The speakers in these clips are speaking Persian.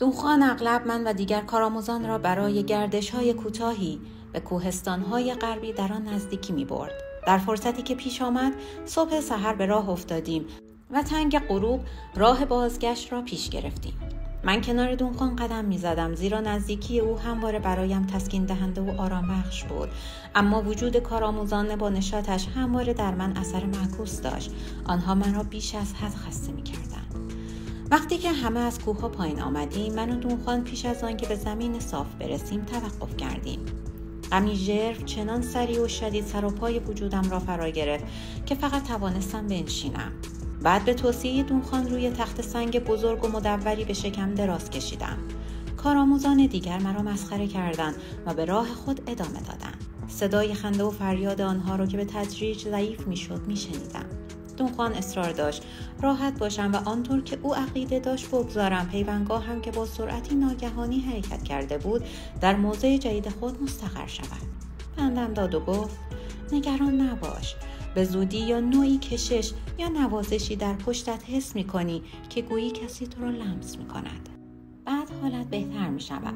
دونخوان اغلب من و دیگر کارآموزان را برای گردش‌های کوتاهی به کوهستان‌های غربی در آن نزدیکی می‌برد. در فرصتی که پیش آمد، صبح سحر به راه افتادیم و تنگ غروب راه بازگشت را پیش گرفتیم. من کنار دونخوان قدم می‌زدم، زیرا نزدیکی او همواره برایم تسکین دهنده و آرام بخش بود، اما وجود کارآموزان با نشاطش همواره در من اثر معکوس داشت. آنها من را بیش از حد خسته می‌کردند. وقتی که همه از کوه‌ها پایین آمدیم، من و دونخوان پیش از آن که به زمین صاف برسیم توقف کردیم. غمی ژرف چنان سریع و شدید سر و پای وجودم را فرا گرفت که فقط توانستم بنشینم. بعد به توصیه دونخوان روی تخت سنگ بزرگ و مدوری به شکم دراز کشیدم. کارآموزان دیگر مرا مسخره کردند و به راه خود ادامه دادند. صدای خنده و فریاد آنها را که به تدریج ضعیف میشد میشنیدم. دونخوان اصرار داشت راحت باشم و آنطور که او عقیده داشت بگذارم پیوندگاه هم که با سرعتی ناگهانی حرکت کرده بود در موضع جدید خود مستقر شود. بندم داد و گفت نگران نباش، به زودی یا نوعی کشش یا نوازشی در پشتت حس می‌کنی که گویی کسی تو را لمس می‌کند. بعد حالت بهتر می‌شود.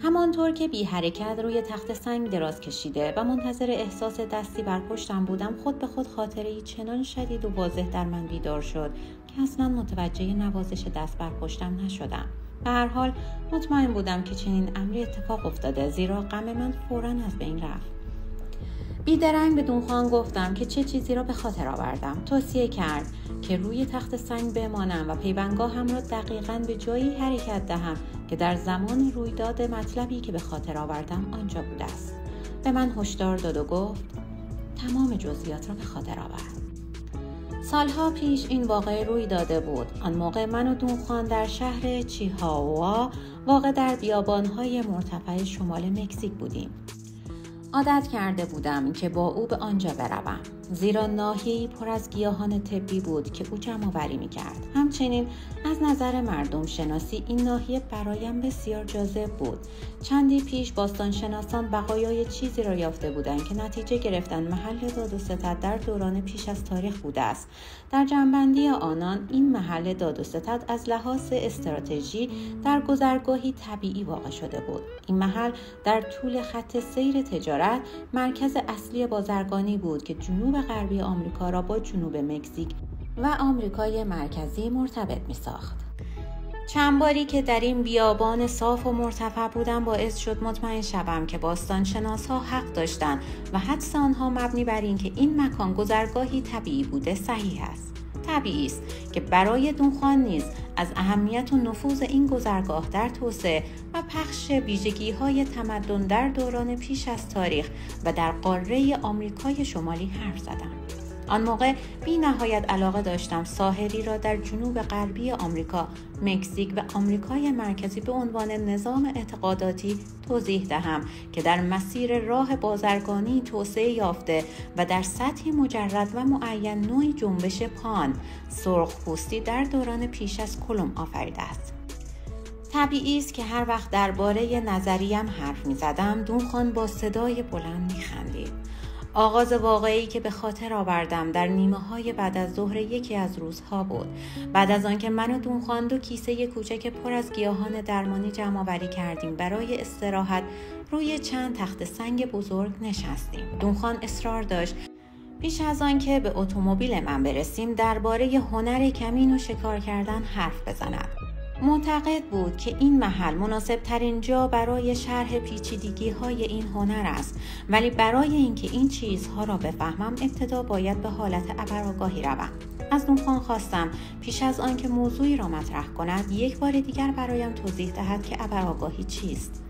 همانطور که بی حرکت روی تخت سنگ دراز کشیده و منتظر احساس دستی بر پشتم بودم، خود به خود خاطره‌ای چنان شدید و واضح در من بیدار شد که اصلاً متوجه نوازش دست بر پشتم نشدم. به هر حال مطمئن بودم که چنین امری اتفاق افتاده، زیرا غم من فوراً از بین رفت. بیدرنگ به دونخوان گفتم که چه چیزی را به خاطر آوردم. توصیه کرد که روی تخت سنگ بمانم و پیوندگاهم را دقیقاً به جایی حرکت دهم که در زمان رویداد مطلبی که به خاطر آوردم آنجا بوده است. به من هشدار داد و گفت تمام جزئیات را به خاطر آور. سالها پیش این واقعه روی داده بود. آن موقع من و دونخوان در شهر چیهاوا واقع در بیابان‌های مرتفع شمال مکزیک بودیم. عادت کرده بودم که با او به آنجا بروم، زیرا ناحیه‌ای پر از گیاهان طبی بود که او جمع‌آوری می‌کرد. همچنین از نظر مردم شناسی این ناحیه برایم بسیار جالب بود. چندی پیش باستانشناسان بقایای چیزی را یافته بودند که نتیجه گرفتند محل داد و ستد در دوران پیش از تاریخ بوده است. در جنبندی آنان این محل داد و ستد از لحاظ استراتژی در گذرگاهی طبیعی واقع شده بود. این محل در طول خط سیر تجارت مرکز اصلی بازرگانی بود که جنوب غربی آمریکا را با جنوب مکزیک و آمریکای مرکزی مرتبط می ساخت. چند باری که در این بیابان صاف و مرتفع بودم باعث شد مطمئن شوم که باستانشناس‌ها حق داشتند و حدس آنها مبنی بر این که این مکان گذرگاهی طبیعی بوده صحیح است. طبیعی است که برای دونخوان نیز از اهمیت و نفوذ این گذرگاه در توسعه و پخش ویژگی‌های تمدن در دوران پیش از تاریخ و در قاره آمریکای شمالی حرف زدم. آن موقع بی نهایت علاقه داشتم ساحلی را در جنوب غربی آمریکا، مکزیک و آمریکای مرکزی به عنوان نظام اعتقاداتی توضیح دهم که در مسیر راه بازرگانی توسعه یافته و در سطحی مجرد و معین نوعی جنبش پان سرخپوستی در دوران پیش از کلم آفریده است. طبیعی است که هر وقت درباره نظریم حرف می‌زدم، دونخوان با صدای بلند می‌خندید. آغاز واقعی که به خاطر آوردم در نیمه‌های بعد از ظهر یکی از روزها بود. بعد از آنکه من و دونخوان 2 کیسه کوچک پر از گیاهان درمانی جمع‌آوری کردیم، برای استراحت روی چند تخت سنگ بزرگ نشستیم. دونخوان اصرار داشت پیش از آنکه به اتومبیل من برسیم درباره هنر کمین و شکار کردن حرف بزند. معتقد بود که این محل مناسب ترین جا برای شرح پیچیدگی های این هنر است، ولی برای اینکه این چیزها را بفهمم ابتدا باید به حالت ابرآگاهی روم. از دونخوان خواستم پیش از آنکه موضوعی را مطرح کند یک بار دیگر برایم توضیح دهد که ابرآگاهی چیست.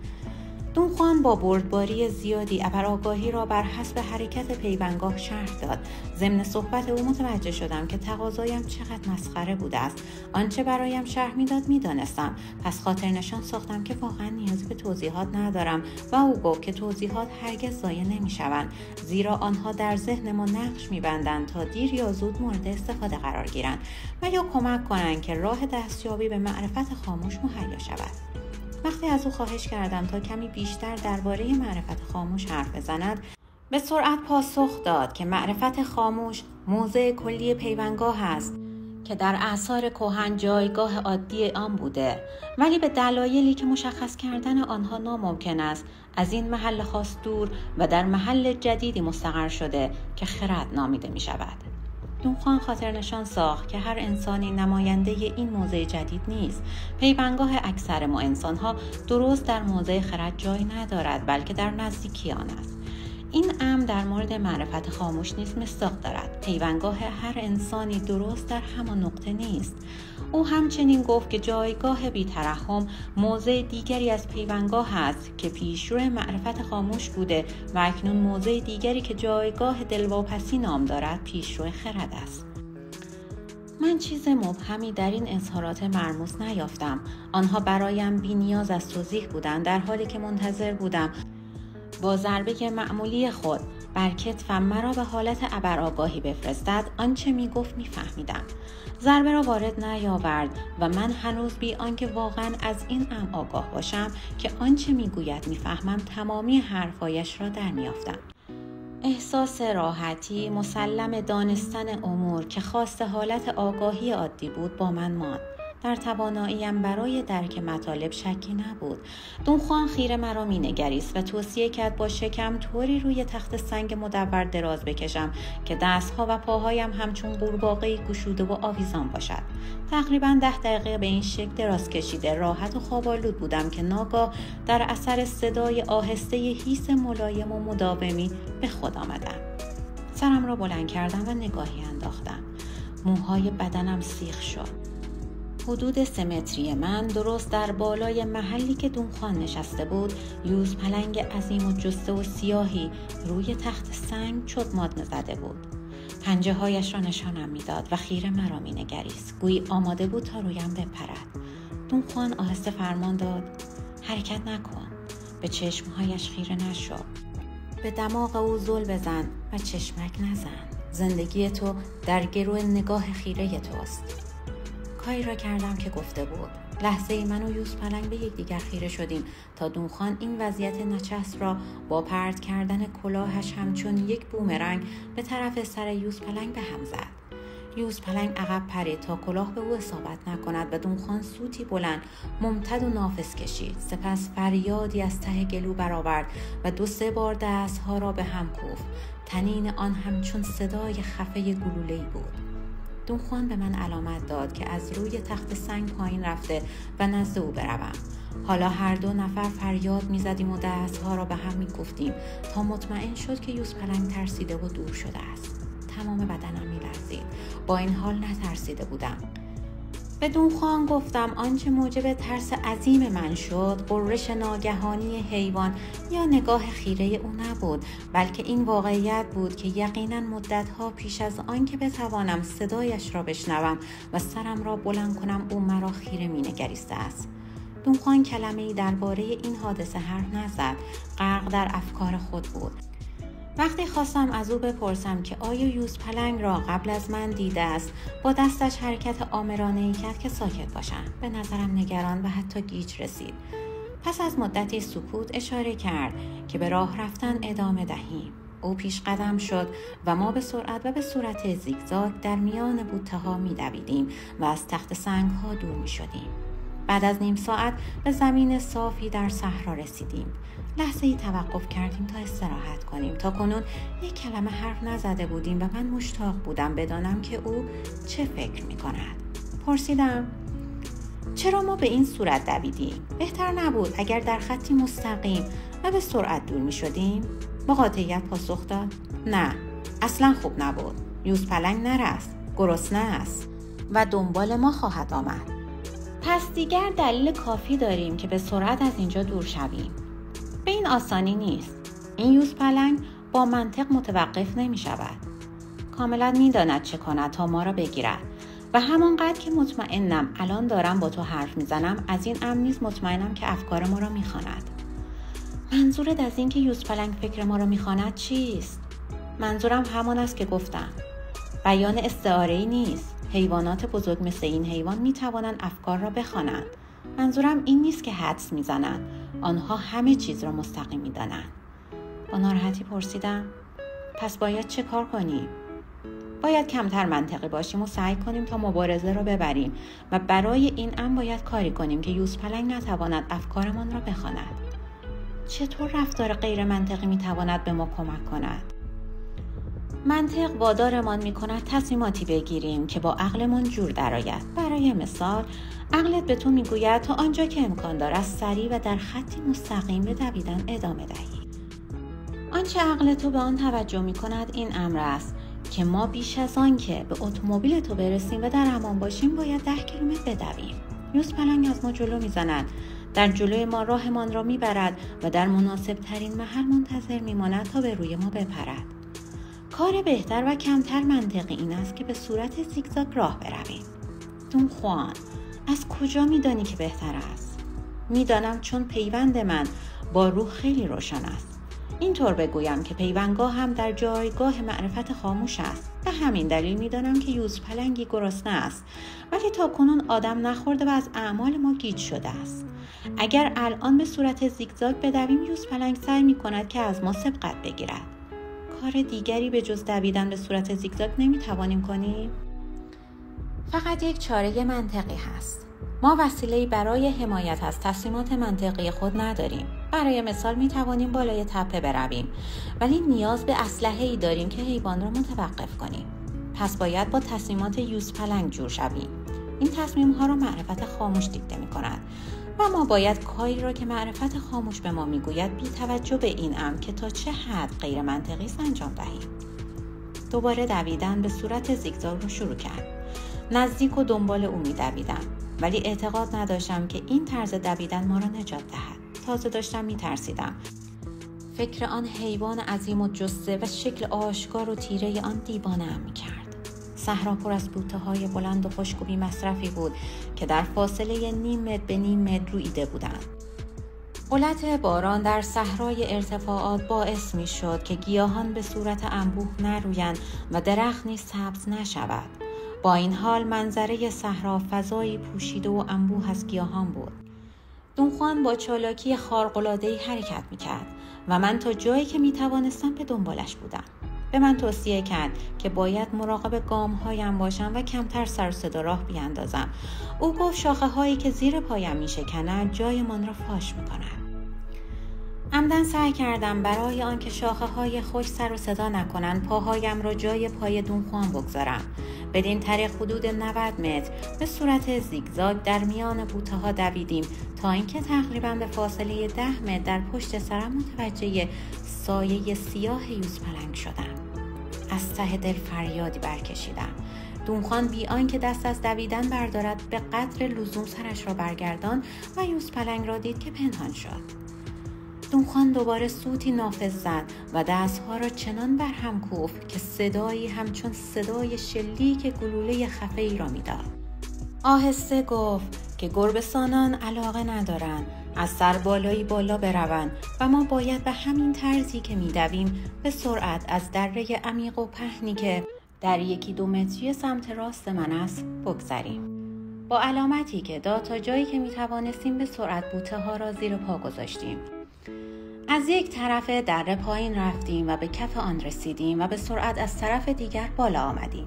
دونخوان با بردباری زیادی ابرآگاهی را بر حسب حرکت پیوندگاه شرح داد. ضمن صحبت او متوجه شدم که تقاضایم چقدر مسخره بوده است. آنچه برایم شرح میداد میدانستم، پس خاطر نشان ساختم که واقعا نیازی به توضیحات ندارم و او گفت که توضیحات هرگز ضایع نمیشوند، زیرا آنها در ذهن ما نقش میبندند تا دیر یا زود مورد استفاده قرار گیرند و یا کمک کنند که راه دستیابی به معرفت خاموش مهیا شود. وقتی از او خواهش کردم تا کمی بیشتر درباره معرفت خاموش حرف بزند، به سرعت پاسخ داد که معرفت خاموش موضع کلی پیوندگاه است که در آثار کهن جایگاه عادی آن بوده، ولی به دلایلی که مشخص کردن آنها ناممکن است از این محل خاص دور و در محل جدیدی مستقر شده که خرد نامیده می شود. دونخوان خاطر نشان ساخت که هر انسانی نماینده این موضع جدید نیست. پیوندگاه اکثر ما انسانها درست در موضع خرد جای ندارد، بلکه در نزدیکی آن است. این امر در مورد معرفت خاموش نیز مصداق دارد. پیوندگاه هر انسانی درست در همان نقطه نیست. او همچنین گفت که جایگاه بی‌ترحم موضع دیگری از پیوندگاه است که پیشرو معرفت خاموش بوده و اکنون موضع دیگری که جایگاه دلواپسی نام دارد پیشرو خرد است. من چیز مبهمی در این اظهارات مرموز نیافتم. آنها برایم بی‌نیاز از توضیح بودند، در حالی که منتظر بودم با ضربه معمولی خود بر کتفم مرا به حالت ابرآگاهی بفرستد. آنچه میگفت میفهمیدم. ضربه را وارد نیاورد و من هنوز بی آنکه واقعا از این امر آگاه باشم که آنچه میگوید میفهمم تمامی حرفایش را در میافتم. احساس راحتی مسلم دانستن امور که خواست حالت آگاهی عادی بود با من ماند. در تواناییم برای درک مطالب شکی نبود. دونخوان خیره مرا می‌نگریست و توصیه کرد با شکم طوری روی تخت سنگ مدور دراز بکشم که دستها و پاهایم همچون قورباغه‌ای گشوده و آویزان باشد. تقریباً 10 دقیقه به این شکل دراز کشیده راحت و خواب‌آلود بودم که ناگاه در اثر صدای آهسته هیس ملایم و مداومی به خود آمدم. سرم را بلند کردم و نگاهی انداختم. موهای بدنم سیخ شد. حدود 3 متری من درست در بالای محلی که دونخوان نشسته بود، یوز پلنگ عظیم و جسته و سیاهی روی تخت سنگ چدمادنه زده بود. پنجه هایش را نشانم میداد و خیره مرا مینگریست، گویی آماده بود تا رویم بپرد. دونخوان آهسته فرمان داد: حرکت نکن، به چشمهایش خیره نشو، به دماغ او زل بزن و چشمک نزن. زندگی تو در گرو نگاه خیره توست. کاری را کردم که گفته بود. لحظه ای من و یوز پلنگ به یکدیگر خیره شدیم تا دونخوان این وضعیت نچسب را با پرت کردن کلاهش همچون یک بومرنگ به طرف سر یوز پلنگ به هم زد. یوز پلنگ عقب پرید تا کلاه به او اصابت نکند و دونخوان سوتی بلند ممتد و نافذ کشید. سپس فریادی از ته گلو برآورد و 2-3 بار دستها را به هم کوفت. طنین آن همچون صدای خفه گلوله‌ای بود. دونخوان به من علامت داد که از روی تخت سنگ پایین رفته و نزد او بروم. حالا هر 2 نفر فریاد می‌زدیم و دستها را به هم می‌کوفتیم تا مطمئن شد که یوز پلنگ ترسیده و دور شده است. تمام بدنم می‌لرزید. با این حال نترسیده بودم. به دونخوان گفتم آنچه موجب ترس عظیم من شد غرش ناگهانی حیوان یا نگاه خیره او نبود، بلکه این واقعیت بود که یقیناً مدت‌ها پیش از آن که بتوانم صدایش را بشنوم و سرم را بلند کنم او مرا خیره می‌نگریسته است. دونخوان کلمه‌ای درباره این حادثه حرف نزد، غرق در افکار خود بود. وقتی خواستم از او بپرسم که آیا یوز پلنگ را قبل از من دیده است، با دستش حرکت آمرانه‌ای کرد که ساکت باشم. به نظرم نگران و حتی گیج رسید. پس از مدتی سکوت اشاره کرد که به راه رفتن ادامه دهیم. او پیش قدم شد و ما به سرعت و به صورت زیگزاگ در میان بوته‌ها می‌دویدیم و از تخت سنگ‌ها دور می‌شدیم. بعد از نیم ساعت به زمین صافی در صحرا رسیدیم. لحظه‌ای توقف کردیم تا استراحت کنیم. تا کنون یک کلمه حرف نزده بودیم و من مشتاق بودم بدانم که او چه فکر می‌کند. پرسیدم: چرا ما به این صورت دویدیم؟ بهتر نبود اگر در خطی مستقیم و به سرعت دور می‌شدیم؟ با قاطعیت پاسخ داد: نه، اصلا خوب نبود. یوز پلنگ نرست، گرسنه است و دنبال ما خواهد آمد. پس دیگر دلیل کافی داریم که به سرعت از اینجا دور شویم. به این آسانی نیست. این یوز پلنگ با منطق متوقف نمی شود. کاملا می داند چه کند تا ما را بگیرد و همانقدر که مطمئنم الان دارم با تو حرف می زنم از این امر نیز مطمئنم که افکار ما را می خواند. منظورت از این که یوز پلنگ فکر ما را می خواند چیست؟ منظورم همان است که گفتم. بیان استعاره‌ای نیست. حیوانات بزرگ مثل این حیوان می توانند افکار را بخوانند. منظورم این نیست که حدس می زنند. آنها همه چیز را مستقیم می دانند. با ناراحتی پرسیدم: پس باید چه کار کنیم؟ باید کمتر منطقی باشیم و سعی کنیم تا مبارزه را ببریم و برای این امر باید کاری کنیم که یوزپلنگ نتواند افکارمان را بخواند. چطور رفتار غیر منطقی میتواند به ما کمک کند؟ منطق وادارمان میکند تصمیماتی بگیریم که با عقلمان جور درآید. برای مثال، عقلت به تو میگوید تا آنجا که امکان دارد سریع و در خطی مستقیم به دویدن ادامه دهی. آنچه عقل تو به آن توجه میکند این امر است که ما بیش از آن که به اتومبیل تو برسیم و در امان باشیم باید 10 کیلومتر بدویم. یوزپلنگ از ما جلو میزند، در جلوی ما راهمان را میبرد و در مناسب ترین محل منتظر میماند تا به روی ما بپرد. کار بهتر و کمتر منطقی این است که به صورت زیگزاگ راه برویم. دون خوان، از کجا میدانی که بهتر است؟ میدانم چون پیوند من با روح خیلی روشن است. اینطور بگویم که پیوندگاه هم در جایگاه معرفت خاموش است. به همین دلیل میدانم که یوزپلنگی گرسنه است، ولی تا کنون آدم نخورده و از اعمال ما گیج شده است. اگر الان به صورت زیگزاگ بدویم یوزپلنگ سعی میکند که از ما سبقت بگیرد. کار دیگری به جز دویدن به صورت زیگزاگ نمیتوانیم کنیم؟ فقط یک چاره منطقی هست. ما وسیله‌ای برای حمایت از تصمیمات منطقی خود نداریم. برای مثال می توانیم بالای تپه برویم، ولی نیاز به اسلحه‌ای داریم که حیوان را متوقف کنیم. پس باید با تصمیمات یوزپلنگ جور شویم. این تصمیم‌ها را معرفت خاموش دیکته می‌کند و ما باید کاری را که معرفت خاموش به ما می‌گوید بی توجه به این امر که تا چه حد غیر منطقی است انجام دهیم. دوباره دویدن به صورت زیگزاگ رو شروع کرد. نزدیک و دنبال او می‌دویدم، ولی اعتقاد نداشتم که این طرز دویدن ما را نجات دهد. تازه داشتم می‌ترسیدم. فکر آن حیوان عظیم و جثه و شکل آشکار و تیره آن دیوانه‌ام می‌کرد. صحرا پر از بوته‌های بلند و خشک و بی‌مصرفی بود که در فاصله نیم متر به نیم متر رویده بودند. غلط باران در صحرای ارتفاعات باعث می‌شد که گیاهان به صورت انبوه نرویند و درخت نیز سبز نشود. با این حال منظره صحرا فضایی پوشیده و انبوه از گیاهان بود. دونخوان با چالاکی خارق‌العاده‌ای حرکت می‌کرد و من تا جایی که می‌توانستم به دنبالش بودم. به من توصیه کرد که باید مراقب گام‌هایم باشم و کمتر سر و صدا راه بیاندازم. او گفت شاخه‌هایی که زیر پایم می‌شکنند جایمان را فاش می‌کنند. عمدن سعی کردم برای آنکه شاخه‌های خوش سر و صدا نکنند پاهایم را جای پای دونخوان بگذارم. بدین طریق حدود 90 متر به صورت زیگزاگ در میان بوته‌ها دویدیم تا اینکه تقریباً به فاصله 10 متر در پشت سرم متوجه سایه سیاه یوزپلنگ شدم. از ته دل فریادی برکشیدم. دونخوان بی آنکه دست از دویدن بردارد به قدر لزوم سرش را برگرداند و یوزپلنگ را دید که پنهان شد. دونخوان دوباره صوتی نافذ زد و دستها را چنان برهم کوفت که صدایی همچون صدای شلیک گلوله خفه‌ای را میداد. آهسته گفت که گربه‌سانان علاقه ندارند از سر بالایی بالا بروند و ما باید به همین طرزی که میدویم به سرعت از دره عمیق و پهنی که در 1-2 متری سمت راست من است بگذریم. با علامتی که داد تا جایی که میتوانستیم به سرعت بوته ها را زیر پا گذاشتیم. از یک طرف دره پایین رفتیم و به کف آن رسیدیم و به سرعت از طرف دیگر بالا آمدیم.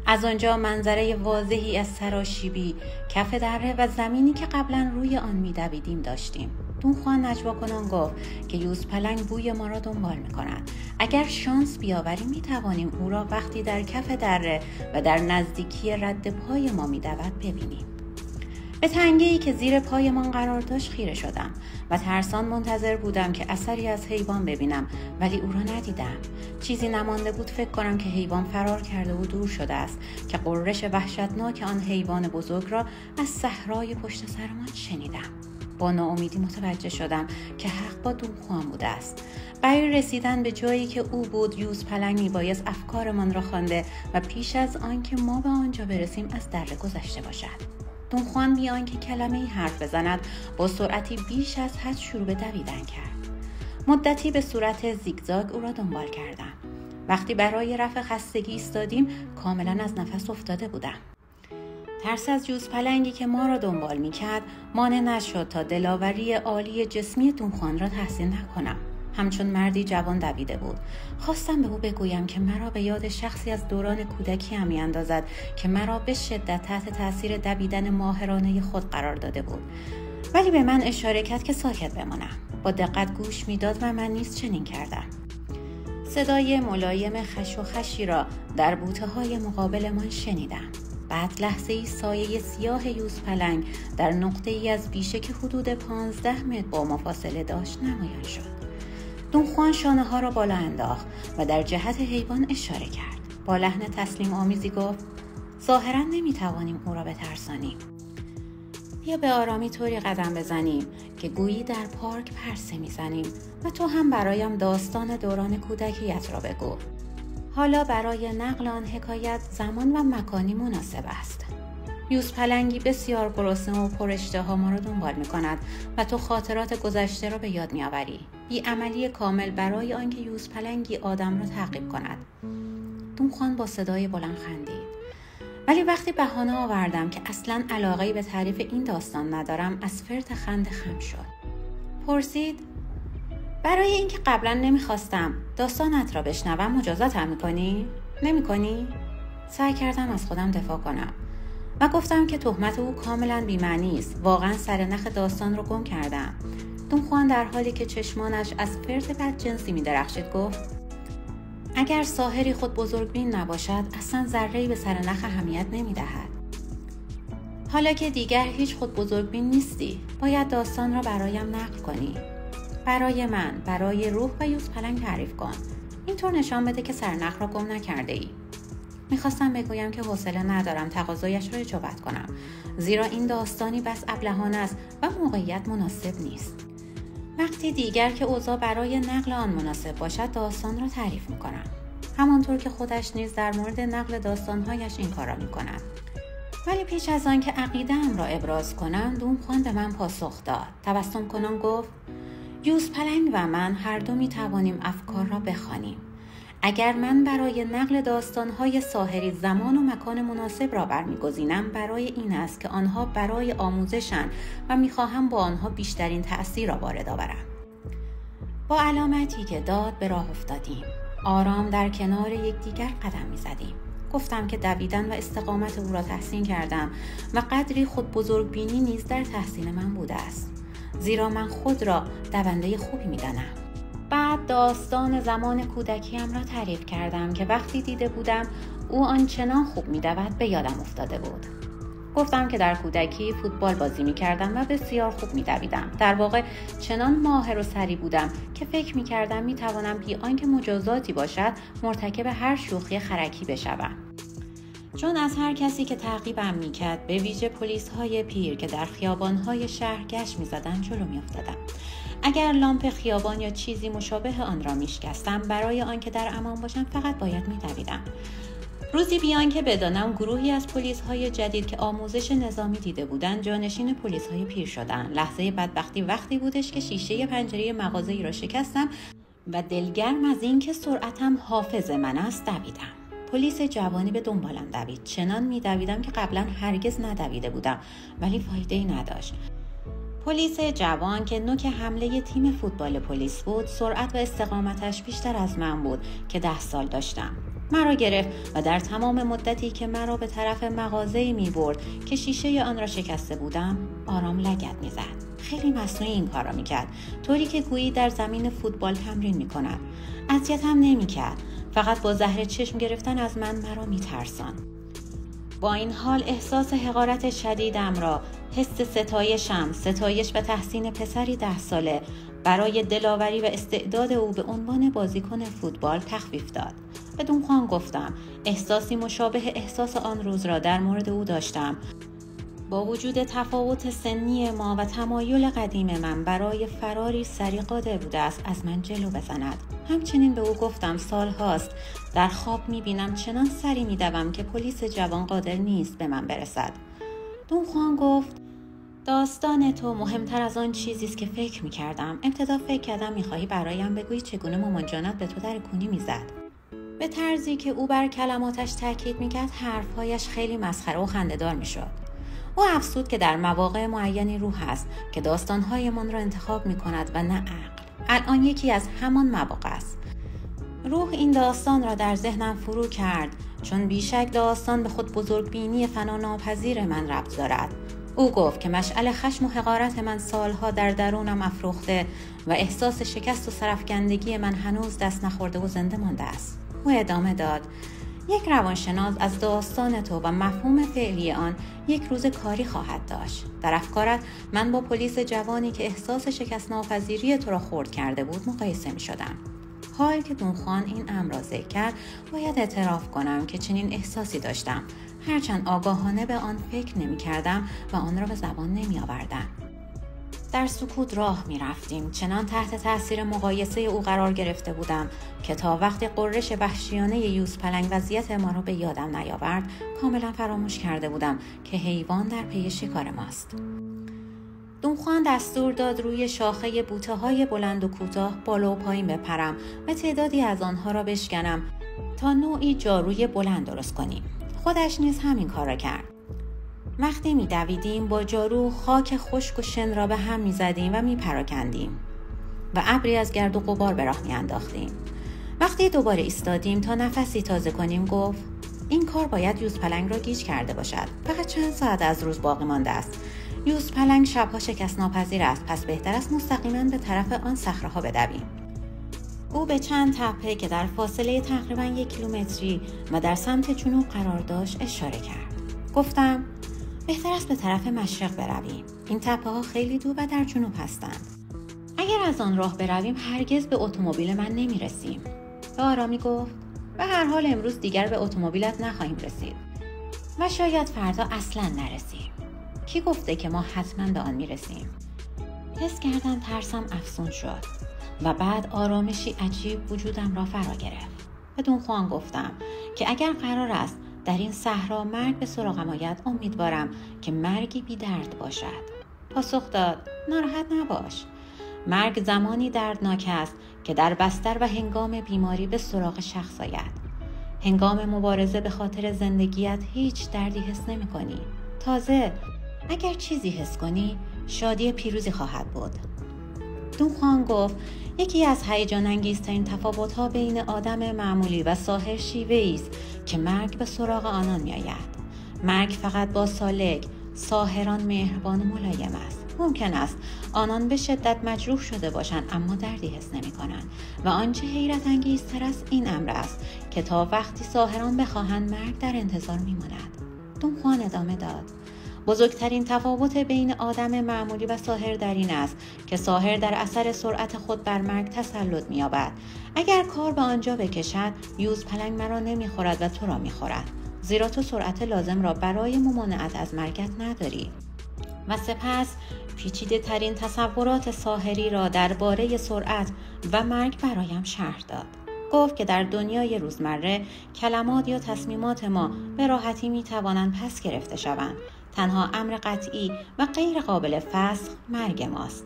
از آنجا منظره واضحی از سراشیبی، کف دره و زمینی که قبلا روی آن می‌دویدیم داشتیم. دونخوان نجوا کنان گفت که یوزپلنگ بوی ما را دنبال می‌کند. اگر شانس بیاوریم می‌توانیم او را وقتی در کف دره و در نزدیکی رد پای ما می‌دود ببینیم. به تنگه‌ای که زیر پایمان قرار داشت خیره شدم و ترسان منتظر بودم که اثری از حیوان ببینم، ولی او را ندیدم. چیزی نمانده بود فکر کنم که حیوان فرار کرده و دور شده است که غرش وحشتناک آن حیوان بزرگ را از صحرای پشت سرمان شنیدم. با ناامیدی متوجه شدم که حق با دونخوان بوده است. برای رسیدن به جایی که او بود یوزپلنگ میبایست افکارمان را خوانده و پیش از آن که ما به آنجا برسیم از دره گذشته باشد. دونخوان بی آنکه کلمه‌ای حرف بزند با سرعتی بیش از حد شروع به دویدن کرد. مدتی به صورت زیگزاگ او را دنبال کردم. وقتی برای رفع خستگی ایستادیم کاملا از نفس افتاده بودم. ترس از یوزپلنگی که ما را دنبال می‌کرد مانع نشد تا دلاوری عالی جسمی دونخوان را تحسین نکنم. همچون مردی جوان دویده بود. خواستم به او بگویم که مرا به یاد شخصی از دوران کودکی می‌اندازد که مرا به شدت تحت تاثیر دویدن ماهرانه خود قرار داده بود. ولی به من اشاره کرد که ساکت بمانم. با دقت گوش می‌داد و من نیز چنین کردم. صدای ملایم خش و خشی را در بوته‌های مقابلمان شنیدم. بعد لحظه‌ای سایه سیاه یوزپلنگ در نقطه‌ای از بیشه که حدود 15 متر با ما فاصله داشت نمایان شد. دون خوان شانه‌ها را بالا انداخت و در جهت حیوان اشاره کرد. با لحن تسلیم آمیزی گفت: ظاهراً نمی‌توانیم او را بترسانیم. بیا به آرامی طوری قدم بزنیم که گویی در پارک پرسه می‌زنیم و تو هم برایم داستان دوران کودکیت را بگو. حالا برای نقل آن حکایت زمان و مکانی مناسب است. یوزپلنگی بسیار گرسنه و پراشتها ما را دنبال می‌کند و تو خاطرات گذشته را به یاد می‌آوری. بی‌عملی کامل برای آنکه یوزپلنگی آدم را تعقیب کند. دونخوان با صدای بلند خندید. ولی وقتی بهانه آوردم که اصلاً علاقه‌ای به تعریف این داستان ندارم، از فرط خنده خم شد. پرسید: برای اینکه قبلا نمیخواستم داستانت را بشنوم مجازاتم میکنی؟ نمیکنی؟ سعی کردم از خودم دفاع کنم و گفتم که تهمت او کاملا بی‌معنی است. واقعا سرنخ داستان رو گم کردم. دونخوان در حالی که چشمانش از فرط بدجنسی میدرخشید گفت: اگر ساحری خود بزرگبین نباشد اصلا ذره‌ای به سرنخ اهمیت نمیدهد. حالا که دیگر هیچ خود بزرگبین نیستی، باید داستان را برایم نقل کنی. برای من، برای روح و یوزپلنگ تعریف کن. اینطور نشان بده که سرنخ را گم نکرده ای. میخواستم بگویم که حوصله ندارم تقاضایش را اجابت کنم، زیرا این داستانی بس ابلهانه است و موقعیت مناسب نیست. وقتی دیگر که اوضاع برای نقل آن مناسب باشد داستان را تعریف میکنم. همانطور که خودش نیز در مورد نقل داستانهایش این کار را میکند. ولی پیش از آن که عقیده‌ام را ابراز کنم، دونخوان به من پاسخ داد. تبسم کنان گفت: یوزپلنگ و من هر دو می توانیم افکار را بخوانیم. اگر من برای نقل داستان‌های ساحری زمان و مکان مناسب را برمی‌گزینم، برای این است که آنها برای آموزشند و می‌خواهم با آنها بیشترین تأثیر را وارد آورم. با علامتی که داد به راه افتادیم. آرام در کنار یکدیگر قدم می‌زدیم. گفتم که دویدن و استقامت او را تحسین کردم و قدری خود بزرگبینی نیز در تحسین من بوده است. زیرا من خود را دونده خوبی می‌دانم. بعد داستان زمان کودکیم را تعریف کردم که وقتی دیده بودم او آنچنان خوب می‌دود به یادم افتاده بود. گفتم که در کودکی فوتبال بازی می‌کردم و بسیار خوب می‌دویدم. در واقع چنان ماهر و سری بودم که فکر می‌کردم می‌توانم بی آنکه مجازاتی باشد مرتکب هر شوخی خرکی بشوم. چون از هر کسی که تعقیبم می‌کرد، به ویژه پلیس‌های پیر که در خیابان‌های شهر گشت می‌زدند، جلو می‌افتادم. اگر لامپ خیابان یا چیزی مشابه آن را میشکستم، برای آنکه در امان باشم فقط باید میدویدم. روزی بیان که بدانم گروهی از پلیس‌های جدید که آموزش نظامی دیده بودند جانشین پلیس‌های پیر شدند. لحظه بدبختی وقتی بودش که شیشه پنجره مغازه‌ای را شکستم و دلگرم از اینکه سرعتم حافظ من است دویدم. پلیس جوانی به دنبالم دوید. چنان میدویدم که قبلا هرگز ندویده بودم، ولی فایده‌ای نداشت. پلیس جوان که نوک حمله تیم فوتبال پلیس بود، سرعت و استقامتش بیشتر از من بود که 10 سال داشتم. مرا گرفت و در تمام مدتی که مرا به طرف مغازه‌ای می‌برد که شیشه آن را شکسته بودم، آرام لگد می‌زد. خیلی مصنوعی این کار را می‌کرد، طوری که گویی در زمین فوتبال تمرین می‌کند. اذیتم نمی‌کرد، فقط با زهر چشم گرفتن از من مرا می‌ترساند. با این حال احساس حقارت شدیدم را، حس ستایش و تحسین پسری 10 ساله برای دلاوری و استعداد او به عنوان بازیکن فوتبال تخفیف داد. به دونخوان گفتم احساسی مشابه احساس آن روز را در مورد او داشتم. با وجود تفاوت سنی ما و تمایل قدیم من برای فراری سری قادر بوده است از من جلو بزند. همچنین به او گفتم سال هاست در خواب میبینم چنان سری میدوم که پلیس جوان قادر نیست به من برسد. دونخوان گفت داستان تو مهمتر از آن چیزی است که فکر میکردم. ابتدا فکر کردم میخواهی برایم بگویی چگونه مامان جانت به تو در کونی میزد. به طرزی که او بر کلماتش تاکید میکرد حرفهایش خیلی مسخره و خنده‌دار میشد. او افسود که در مواقع معینی روح است که داستانهایمان را انتخاب میکند و نه عقل. الان یکی از همان مواقع است. روح این داستان را در ذهنم فرو کرد، چون بیشک داستان به خود بزرگبینی فناناپذیر من ربط دارد. او گفت که مشعل خشم و حقارت من سالها در درونم افروخته و احساس شکست و سرفکندگی من هنوز دست نخورده و زنده مانده است. او ادامه داد: یک روانشناس از داستان تو و مفهوم فعلی آن یک روز کاری خواهد داشت. در افکارت من با پلیس جوانی که احساس شکست ناپذیری تو را خرد کرده بود مقایسه می شدم. حال که دونخوان این امر را ذکر کرد، باید اعتراف کنم که چنین احساسی داشتم، هرچند آگاهانه به آن فکر نمی کردم و آن را به زبان نمی آوردم. در سکوت راه می رفتیم. چنان تحت تاثیر مقایسه او قرار گرفته بودم که تا وقتی قررش وحشیانه یوزپلنگ وضعیت ما را به یادم نیاورد، کاملا فراموش کرده بودم که حیوان در پی شکار ماست. دونخوان دستور داد روی شاخه بوته‌های بلند و کوتاه بالا و پایین بپرم و تعدادی از آنها را بشکنم تا نوعی جاروی بلند درست کنیم. خودش نیز همین کار را کرد. وقتی می دویدیم با جارو خاک خشک و شن را به هم می زدیم و می پراکندیم و ابری از گرد و غبار به راه می انداختیم. وقتی دوباره ایستادیم تا نفسی تازه کنیم گفت: این کار باید یوزپلنگ را گیج کرده باشد. فقط چند ساعت از روز باقی مانده است. یوزپلنگ شبها شکست ناپذیر است، پس بهتر است مستقیما به طرف آن صخره‌ها بدویم. او به چند تپه که در فاصله تقریباً 1 کیلومتری و در سمت جنوب قرار داشت اشاره کرد. گفتم: بهتر است به طرف مشرق برویم. این تپه‌ها خیلی دور و در جنوب هستند. اگر از آن راه برویم هرگز به اتومبیل من نمی‌رسیم. به آرامی گفت: به هر حال امروز دیگر به اتومبیلت نخواهیم رسید و شاید فردا اصلاً نرسیم. کی گفته که ما حتماً به آن می‌رسیم؟ حس کردم ترسم افزون شد و بعد آرامشی عجیب وجودم را فرا گرفت. به دونخوان گفتم که اگر قرار است در این صحرا مرگ به سراغم آید، امیدوارم که مرگی بی درد باشد. پاسخ داد: ناراحت نباش. مرگ زمانی دردناک است که در بستر و هنگام بیماری به سراغ شخص آید. هنگام مبارزه به خاطر زندگیت هیچ دردی حس نمی کنی. تازه اگر چیزی حس کنی، شادی پیروزی خواهد بود. دونخوان گفت: یکی از هیجان انگیزترین تفاوت‌ها بین آدم معمولی و ساحر شیوه‌ای است که مرگ به سراغ آنان می‌آید. مرگ فقط با سالک، ساحران مهربان و ملایم است. ممکن است آنان به شدت مجروح شده باشند اما دردی حس نمی‌کنند و آنچه حیرت انگیزتر است این امر است که تا وقتی ساحران بخواهند مرگ در انتظار می‌ماند. دونخوان ادامه داد: بزرگترین تفاوت بین آدم معمولی و ساحر در این است که ساحر در اثر سرعت خود بر مرگ تسلط می‌یابد. اگر کار به آنجا بکشد، یوزپلنگ مرا نمی‌خورد و تو را می‌خورد، زیرا تو سرعت لازم را برای ممانعت از مرگت نداری. و سپس پیچیده ترین تصورات ساحری را درباره سرعت و مرگ برایم شرح داد. گفت که در دنیای روزمره کلمات یا تصمیمات ما به راحتی می‌توانند پس گرفته شوند. تنها امر قطعی و غیر قابل فسخ مرگ ماست.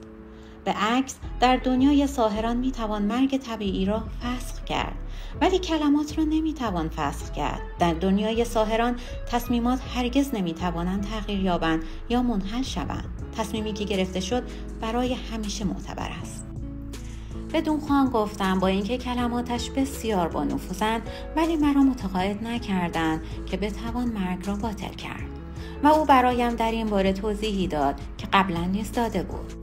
به عکس در دنیای ساحران میتوان مرگ طبیعی را فسخ کرد، ولی کلمات را نمیتوان فسخ کرد. در دنیای ساحران تصمیمات هرگز نمیتوانند تغییر یابند یا منحل شوند. تصمیمی که گرفته شد برای همیشه معتبر است. به دونخوان گفتم با اینکه کلماتش بسیار با نفوذند، ولی مرا متقاعد نکردند که بتوان مرگ را باطل کرد. و او برایم در این باره توضیحی داد که قبلا نیز داده بود.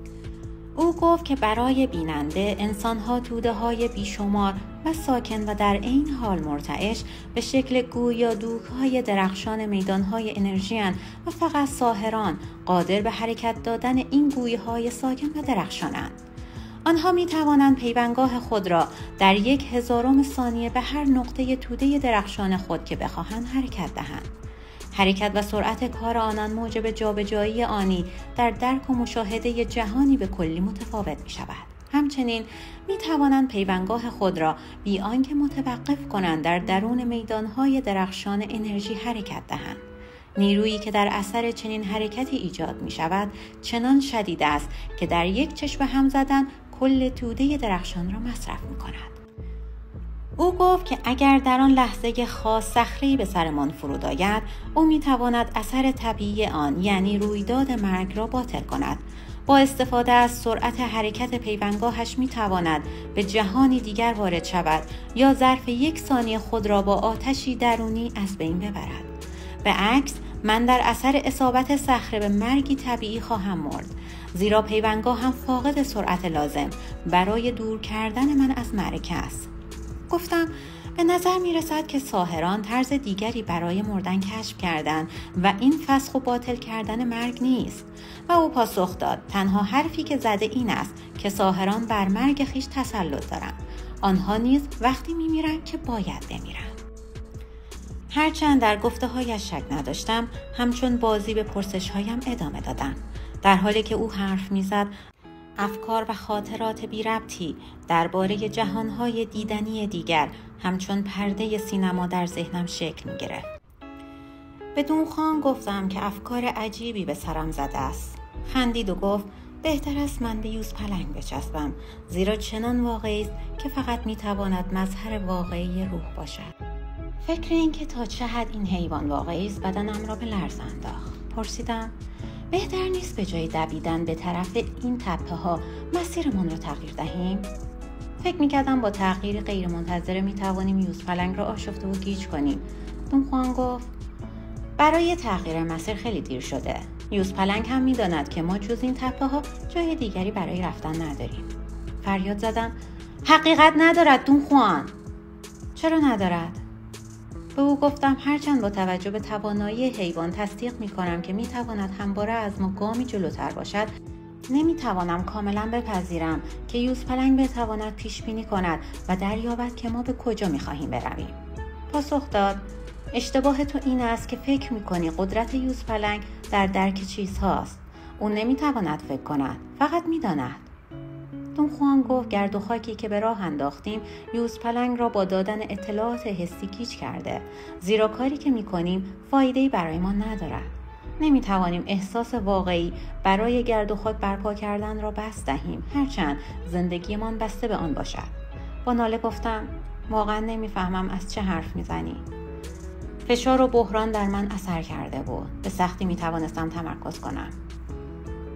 او گفت که برای بیننده انسان‌ها توده‌های بیشمار و ساکن و در عین حال مرتعش به شکل گویا دوک‌های درخشان میدان‌های انرژی‌اند و فقط ساحران قادر به حرکت دادن این گوی‌های ساکن و درخشانند. آنها می توانند پیوندگاه خود را در 1/1000 ثانیه به هر نقطه توده درخشان خود که بخواهند حرکت دهند. حرکت و سرعت کار آنان موجب جابجایی آنی در درک و مشاهده جهانی به کلی متفاوت می شود. همچنین می توانند پیوندگاه خود را بی آنکه متوقف کنند در درون میدانهای درخشان انرژی حرکت دهند. نیرویی که در اثر چنین حرکتی ایجاد می شود چنان شدید است که در یک چشم هم زدن کل توده درخشان را مصرف می کند. او گفت که اگر در آن لحظه خاص صخره‌ای به سرمان فرود آید، او می تواند اثر طبیعی آن یعنی رویداد مرگ را باطل کند با استفاده از سرعت حرکت پیوندگاهش میتواند به جهانی دیگر وارد شود یا ظرف 1 ثانیه خود را با آتشی درونی از بین ببرد. به عکس من در اثر اصابت صخره به مرگی طبیعی خواهم مرد، زیرا پیوندگاهم فاقد سرعت لازم برای دور کردن من از معرکه است. گفتم به نظر می رسد که ساحران طرز دیگری برای مردن کشف کردند و این فسخ و باطل کردن مرگ نیست. و او پاسخ داد تنها حرفی که زده این است که ساحران بر مرگ خیش تسلط دارند. آنها نیز وقتی می میرند که باید بمیرند. هرچند در گفته هایش شک نداشتم، همچون بازی به پرسش هایم ادامه دادم. در حالی که او حرف می زد، افکار و خاطرات بی ربطی درباره جهانهای دیدنی دیگر همچون پرده سینما در ذهنم شکل می گرفت. به دونخوان گفتم که افکار عجیبی به سرم زده است. خندید و گفت بهتر است من به یوزپلنگ بچسبم، زیرا چنان واقعی است که فقط می تواند مظهر واقعی روح باشد. فکر این که تا چه حد این حیوان واقعی است بدنم را به لرز انداخت. پرسیدم بهتر نیست به جای دویدن به طرف این تپه ها مسیرمان را تغییر دهیم؟ فکر میکردم با تغییر غیر منتظره میتوانیم یوزپلنگ را آشفته و گیج کنیم. دونخوان گفت برای تغییر مسیر خیلی دیر شده. یوزپلنگ هم میداند که ما جز این تپه ها جای دیگری برای رفتن نداریم. فریاد زدم حقیقت ندارد دونخوان. چرا ندارد؟ به او گفتم هرچند با توجه به توانایی حیوان تصدیق می‌کنم که می‌تواند همواره از ما گامی جلوتر باشد، نمی‌توانم کاملاً بپذیرم که یوزپلنگ بتواند پیش بینی کند و دریابد که ما به کجا می‌خواهیم برویم. پاسخ داد اشتباه تو این است که فکر می‌کنی قدرت یوزپلنگ در درک چیزهاست. او نمی‌تواند فکر کند، فقط می‌داند. دونخوان گفت گرد و خاکی که به راه انداختیم یوزپلنگ را با دادن اطلاعات حسی گیج کرده، زیرا کاری که میکنیم فایده‌ای برای ما ندارد. نمیتوانیم احساس واقعی برای گرد و خاک برپا کردن را بس دهیم، هرچند زندگیمان بسته به آن باشد. با ناله گفتم واقعا نمیفهمم از چه حرف میزنی. فشار و بحران در من اثر کرده بود، به سختی میتوانستم تمرکز کنم.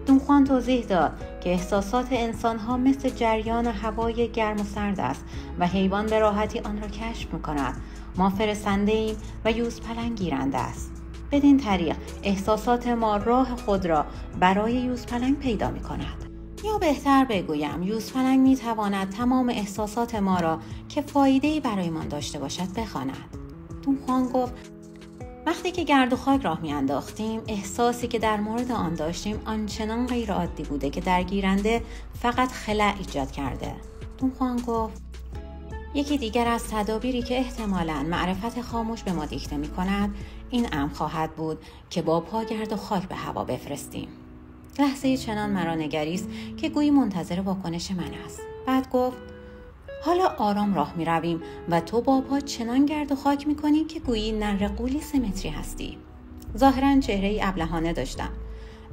دونخوان توضیح داد که احساسات انسان‌ها مثل جریان هوای گرم و سرد است و حیوان به راحتی آن را کشف می‌کند. ما فرستنده ایم و یوزپلنگ گیرنده است. بدین طریق احساسات ما راه خود را برای یوزپلنگ پیدا می‌کند. یا بهتر بگویم یوزپلنگ می‌تواند تمام احساسات ما را که فایده‌ای برای ما داشته باشد بخواند. دونخوان گفت وقتی که گرد و خاک راه میانداختیم احساسی که در مورد آن داشتیم آنچنان غیر عادی بوده که در گیرنده فقط خلأ ایجاد کرده. دونخوان گفت یکی دیگر از تدابیری که احتمالاً معرفت خاموش به ما دیکته می کند این امر خواهد بود که با پا گرد و خاک به هوا بفرستیم. لحظه چنان مرا نگریست که گویی منتظر واکنش من است. بعد گفت حالا آرام راه می رویم و تو با پا چنان گرد و خاک می کنی که گویی نره قولی 3 متری هستی. ظاهراً چهره‌ای ابلهانه داشتم.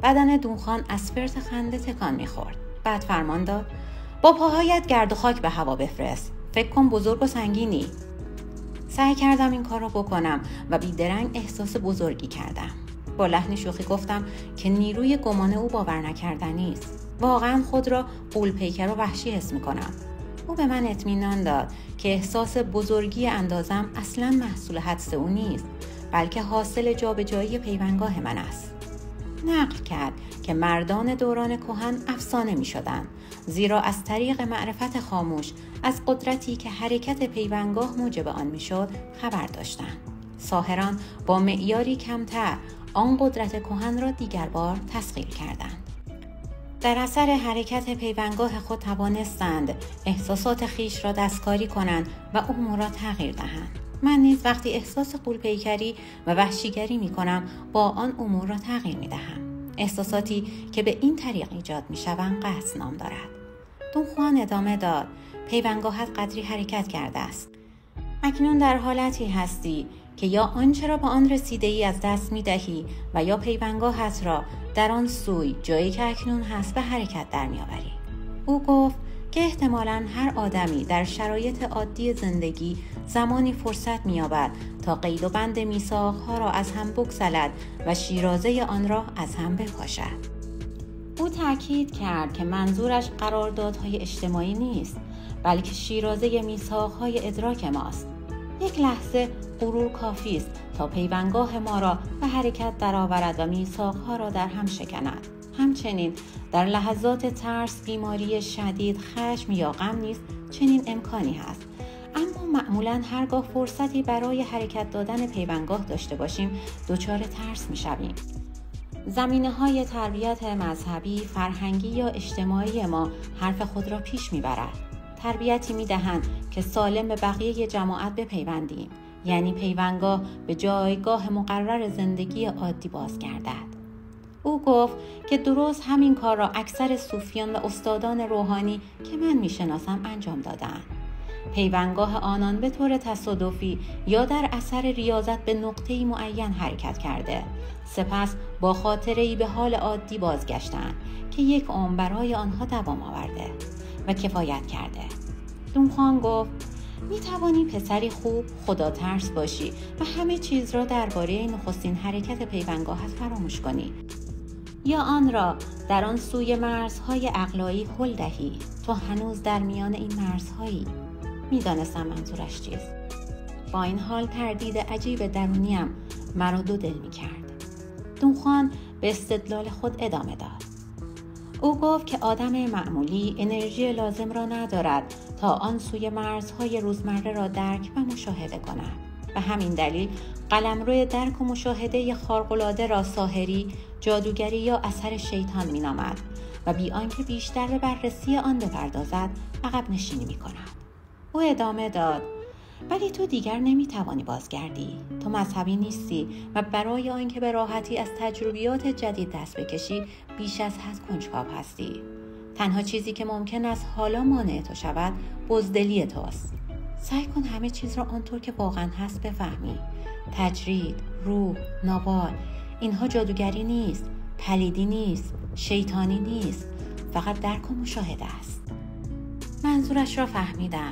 بدن دونخوان از فرط خنده تکان می خورد. بعد فرمان داد با پاهایت گرد و خاک به هوا بفرست. فکر کن بزرگ و سنگینی. سعی کردم این کار را بکنم و بیدرنگ احساس بزرگی کردم. با لحن شوخی گفتم که نیروی گمان او باور نکردنی است. واقعاً خود را غول‌پیکر و وحشی حس می کنم. او به من اطمینان داد که احساس بزرگی اندازم اصلاً محصول حدس او نیست، بلکه حاصل جابجایی پیوندگاه من است. نقل کرد که مردان دوران کهن افسانه می شدند، زیرا از طریق معرفت خاموش از قدرتی که حرکت پیوندگاه موجب آن می شد خبر داشتند. ساحران با معیاری کمتر آن قدرت کهن را دیگر بار تسخیر کردند. در اثر حرکت پیوندگاه خود توانستند احساسات خیش را دستکاری کنند و امور را تغییر دهند. من نیز وقتی احساس غول‌پیکری و وحشیگری می کنم با آن امور را تغییر می دهم. احساساتی که به این طریق ایجاد می شوند قصد نام دارد. دونخوان ادامه داد پیوندگاهت قدری حرکت کرده است. اکنون در حالتی هستی که یا آنچه را به آن رسیده‌ای از دست می‌دهی و یا پیوندگاهت را در آن سوی جایی که اکنون هست به حرکت در می‌آوری. او گفت که احتمالاً هر آدمی در شرایط عادی زندگی زمانی فرصت می‌یابد تا قید و بند میثاق‌ها را از هم بگسلد و شیرازه آن را از هم بپاشد. او تأکید کرد که منظورش قراردادهای اجتماعی نیست، بلکه شیرازه میثاق‌های ادراک ماست. یک لحظه غرور کافی است تا پیوندگاه ما را به حرکت درآورد و میثاق‌ها را در هم شکند. همچنین در لحظات ترس، بیماری شدید، خشم یا غم نیز چنین امکانی هست. اما معمولاً هرگاه فرصتی برای حرکت دادن پیوندگاه داشته باشیم، دچار ترس می‌شویم. زمینه‌های تربیت مذهبی، فرهنگی یا اجتماعی ما حرف خود را پیش می‌برد. تربیتی می‌دهند که سالم به بقیه جماعت بپیوندیم، یعنی پیوندگاه به جایگاه مقرر زندگی عادی بازگردد. او گفت که درست همین کار را اکثر صوفیان و استادان روحانی که من می‌شناسم انجام دادند. پیوندگاه آنان به طور تصادفی یا در اثر ریاضت به نقطه‌ای معین حرکت کرده، سپس با خاطره‌ای به حال عادی بازگشتند که یک عمر برای آنها دوام آورده و کفایت کرده. دونخوان گفت می توانی پسری خوب، خدا ترس باشی و همه چیز را درباره نخستین حرکت پیوندگاهت فراموش کنی، یا آن را در آن سوی مرزهای اقلایی هل دهی. تو هنوز در میان این مرزهایی. میدانستم منظورش چیست. با این حال تردید عجیب درونیم مرا دو دل میکرد. دونخوان به استدلال خود ادامه داد. او گفت که آدم معمولی انرژی لازم را ندارد تا آن سوی مرزهای روزمره را درک و مشاهده کند. به همین دلیل قلمرو درک و مشاهده خارق‌العاده را ساحری، جادوگری یا اثر شیطان مینامد و بی آنکه بیشتر به بررسی آن بپردازد عقب نشینی میکند. او ادامه داد: ولی تو دیگر نمیتوانی بازگردی. تو مذهبی نیستی و برای آنکه به راحتی از تجربیات جدید دست بکشی بیش از حد کنجکاو هستی. تنها چیزی که ممکن است حالا مانع تو شود بزدلی توست. سعی کن همه چیز را آنطور که واقعا هست بفهمی. تجرید، روح، نابال، اینها جادوگری نیست، پلیدی نیست، شیطانی نیست، فقط درک و مشاهده است. منظورش را فهمیدم،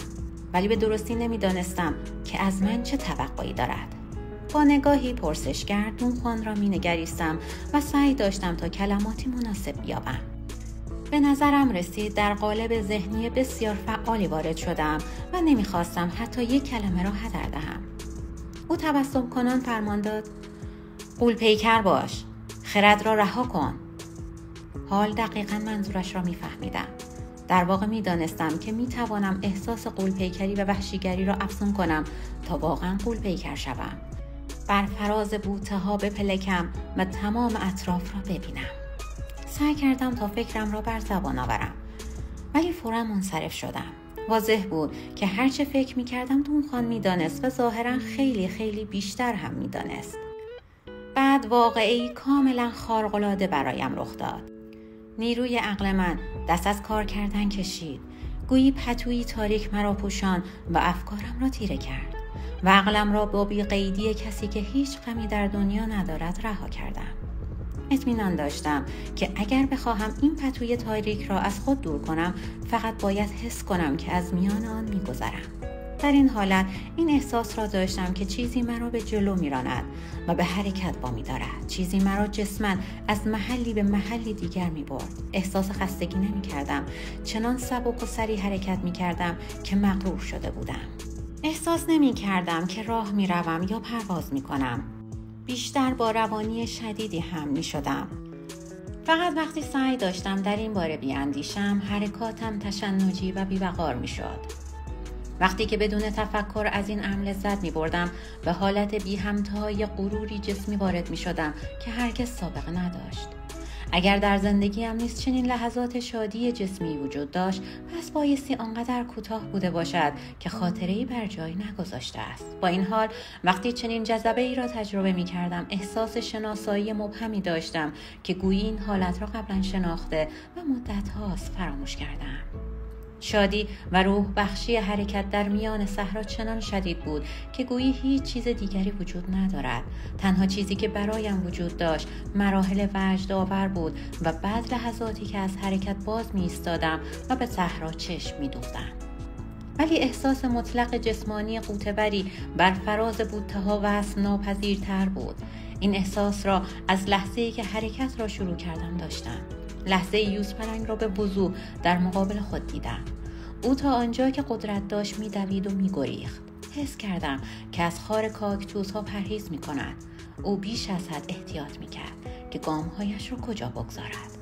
ولی به درستی نمیدانستم که از من چه توقعی دارد. با نگاهی پرسشگر دونخوان را مینگریستم و سعی داشتم تا کلماتی مناسب بیابم. به نظرم رسید در قالب ذهنی بسیار فعالی وارد شدم و نمیخواستم حتی یک کلمه را هدر دهم. او تبسم کنان فرمان داد: غول پیکر باش، خرد را رها کن. حال دقیقاً منظورش را میفهمیدم. در واقع میدانستم که میتوانم احساس غول پیکری و وحشیگری را افزون کنم تا واقعاً غول پیکر شوم. بر فراز بوته ها بپلکم و تمام اطراف را ببینم. سعی کردم تا فکرم را بر زبان آورم، ولی فوراً منصرف شدم. واضح بود که هرچه فکر میکردم دونخوان میدانست و ظاهراً خیلی خیلی بیشتر هم میدانست. بعد واقعی کاملاً خارق‌العاده برایم رخ داد. نیروی عقل من دست از کار کردن کشید. گویی پتویی تاریک مرا پوشان و افکارم را تیره کرد و عقلم را با بی‌قیدی کسی که هیچ غمی در دنیا ندارد رها کردم. اطمینان داشتم که اگر بخواهم این پتوی تاریک را از خود دور کنم، فقط باید حس کنم که از میان آن می‌گذرم. در این حالت این احساس را داشتم که چیزی مرا به جلو می‌راند و به حرکت وامی دارد. چیزی مرا جسماً از محلی به محلی دیگر می‌برد. احساس خستگی نمی‌کردم. چنان سبک و سریع حرکت می‌کردم که مغرور شده بودم. احساس نمی‌کردم که راه می‌روم یا پرواز می‌کنم. بیشتر با روانی شدیدی هم می‌شدم. فقط وقتی سعی داشتم در این باره بیاندیشم، حرکاتم تشنجی و بی‌وقار می‌شد. وقتی که بدون تفکر از این امر لذت می‌بردم، به حالت بی همتای غروری جسمی وارد می‌شدم که هرگز سابقه نداشت. اگر در زندگیم نیز چنین لحظات شادی جسمی وجود داشت، پس بایستی آنقدر کوتاه بوده باشد که خاطره‌ای بر جای نگذاشته است. با این حال وقتی چنین جذبه‌ای را تجربه می‌کردم، احساس شناسایی مبهمی داشتم که گویی این حالت را قبلا شناخته و مدت‌هاست فراموش کردم. شادی و روح بخشی حرکت در میان صحرا چنان شدید بود که گویی هیچ چیز دیگری وجود ندارد. تنها چیزی که برایم وجود داشت مراحل وجدآور بود و بعد لحظاتی که از حرکت باز می ایستادم و به صحرا چشم می دوختم. ولی احساس مطلق جسمانی غوطه‌وری بر فراز بوته‌ها وصف ناپذیرتر بود. این احساس را از لحظه‌ای که حرکت را شروع کردم داشتم. لحظه یوزپلنگ را به وضوح در مقابل خود دیدم. او تا آنجا که قدرت داشت می‌دوید و می‌گریخت. حس کردم که از خار کاکتوس‌ها پرهیز می‌کند. او بیش از حد احتیاط می‌کرد که گام‌هایش را کجا بگذارد.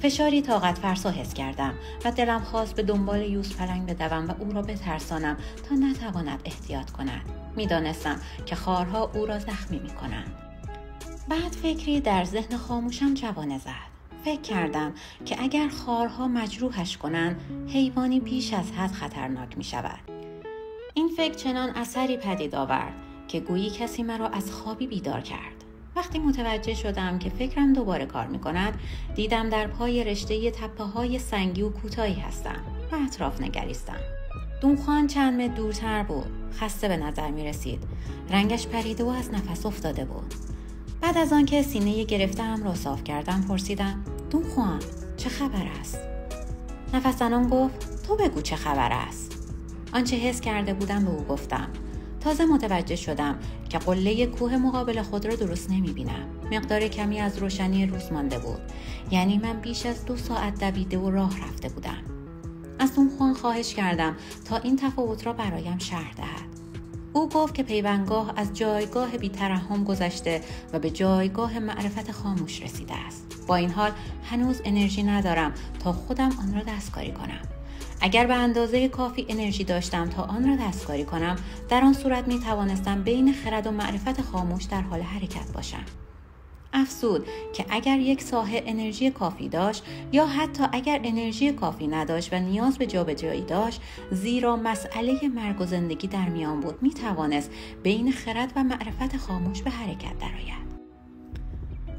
فشاری طاقت فرسا حس کردم و دلم خواست به دنبال یوزپلنگ بدوم و او را بترسانم تا نتواند احتیاط کند. می‌دانستم که خارها او را زخمی می‌کنند. بعد فکری در ذهن خاموشم جوانه زد. فکر کردم که اگر خارها مجروحش کنند، حیوانی بیش از حد خطرناک می‌شود. این فکر چنان اثری پدید آورد که گویی کسی مرا از خوابی بیدار کرد. وقتی متوجه شدم که فکرم دوباره کار می‌کند، دیدم در پای رشته تپه‌های سنگی و کوتاهی هستم و اطراف نگریستم. دونخوان چند متر دورتر بود. خسته به نظر می‌رسید. رنگش پریده و از نفس افتاده بود. بعد از آنکه سینه گرفته‌ام را صاف کردم پرسیدم: دونخوان، چه خبر است؟ نفس زنان گفت: تو بگو چه خبر است. آنچه حس کرده بودم به او گفتم. تازه متوجه شدم که قله کوه مقابل خود را درست نمی‌بینم. مقدار کمی از روشنی روز مانده بود. یعنی من بیش از 2 ساعت دویده و راه رفته بودم. از دونخوان خواهش کردم تا این تفاوت را برایم شرح دهد. او گفت که پیوندگاه از جایگاه بی‌ترحم گذشته و به جایگاه معرفت خاموش رسیده است. با این حال هنوز انرژی ندارم تا خودم آن را دستکاری کنم. اگر به اندازه کافی انرژی داشتم تا آن را دستکاری کنم، در آن صورت می توانستم بین خرد و معرفت خاموش در حال حرکت باشم. افزود که اگر یک ساحر انرژی کافی داشت یا حتی اگر انرژی کافی نداشت و نیاز به جابجایی داشت، زیرا مسئله مرگ و زندگی در میان بود، می توانست بین خرد و معرفت خاموش به حرکت درآید.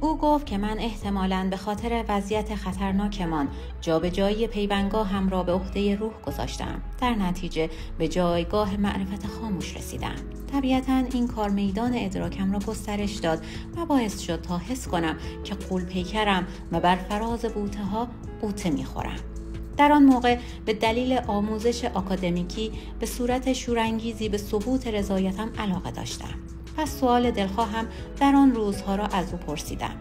او گفت که من احتمالاً به خاطر وضعیت خطرناکمان جابجایی پیوندگاهم را به عهده روح گذاشتم. در نتیجه به جایگاه معرفت خاموش رسیدم. طبیعتاً این کار میدان ادراکم را گسترش داد و باعث شد تا حس کنم که غول پیکرم و بر فراز بوته‌ها بوته می‌خورم. در آن موقع به دلیل آموزش آکادمیکی به صورت شورانگیزی به ثبوت رضایتم علاقه داشتم. پس سوال دلخواهم در آن روزها را از او پرسیدم: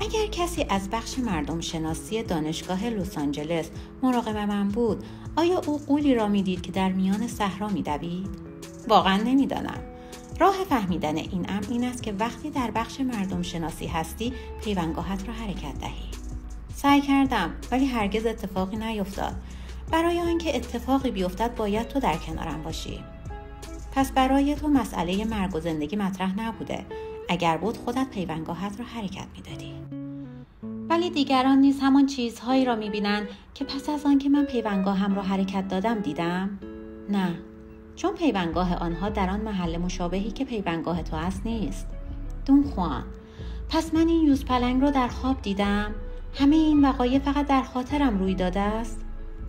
اگر کسی از بخش مردم شناسی دانشگاه لس آنجلس مراقب من بود، آیا او غولی را میدید که در میان صحرا میدوید؟ واقعا نمیدانم. راه فهمیدن این امر این است که وقتی در بخش مردم شناسی هستی، پیوندگاهت را حرکت دهی. سعی کردم ولی هرگز اتفاقی نیفتاد. برای آنکه اتفاقی بیفتد باید تو در کنارم باشی. پس برای تو مسئله مرگ و زندگی مطرح نبوده. اگر بود خودت پیوندگاهت را حرکت میدادی. ولی دیگران نیز همان چیزهایی را میبینند که پس از آن که من پیوندگاهم را حرکت دادم دیدم؟ نه، چون پیوندگاه آنها در آن محل مشابهی که پیوندگاه تو است نیست. دونخوان، پس من این یوزپلنگ را در خواب دیدم؟ همه این وقایع فقط در خاطرم روی داده است؟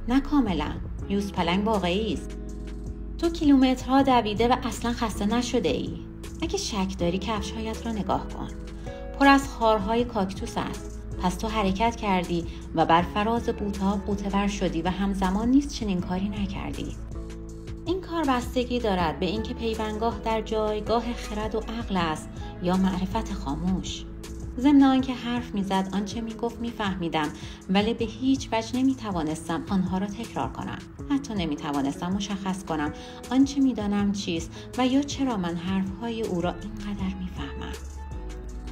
نه کاملا. یوزپلنگ واقعی است. تو کیلومترها دویده و اصلا خسته نشده ای. اگه شک داری کفش‌هایت را نگاه کن. پر از خارهای کاکتوس است. پس تو حرکت کردی و بر فراز بوته‌ها غوطه‌ور شدی و همزمان نیز چنین کاری نکردی. این کار بستگی دارد به اینکه پیوندگاه در جایگاه خرد و عقل است یا معرفت خاموش. ضمن آنکه حرف میزد آنچه میگفت میفهمیدم، ولی به هیچ وجه نمیتوانستم آنها را تکرار کنم. حتی نمیتوانستم مشخص کنم آنچه میدانم چیست و یا چرا من حرفهای او را اینقدر میفهمم.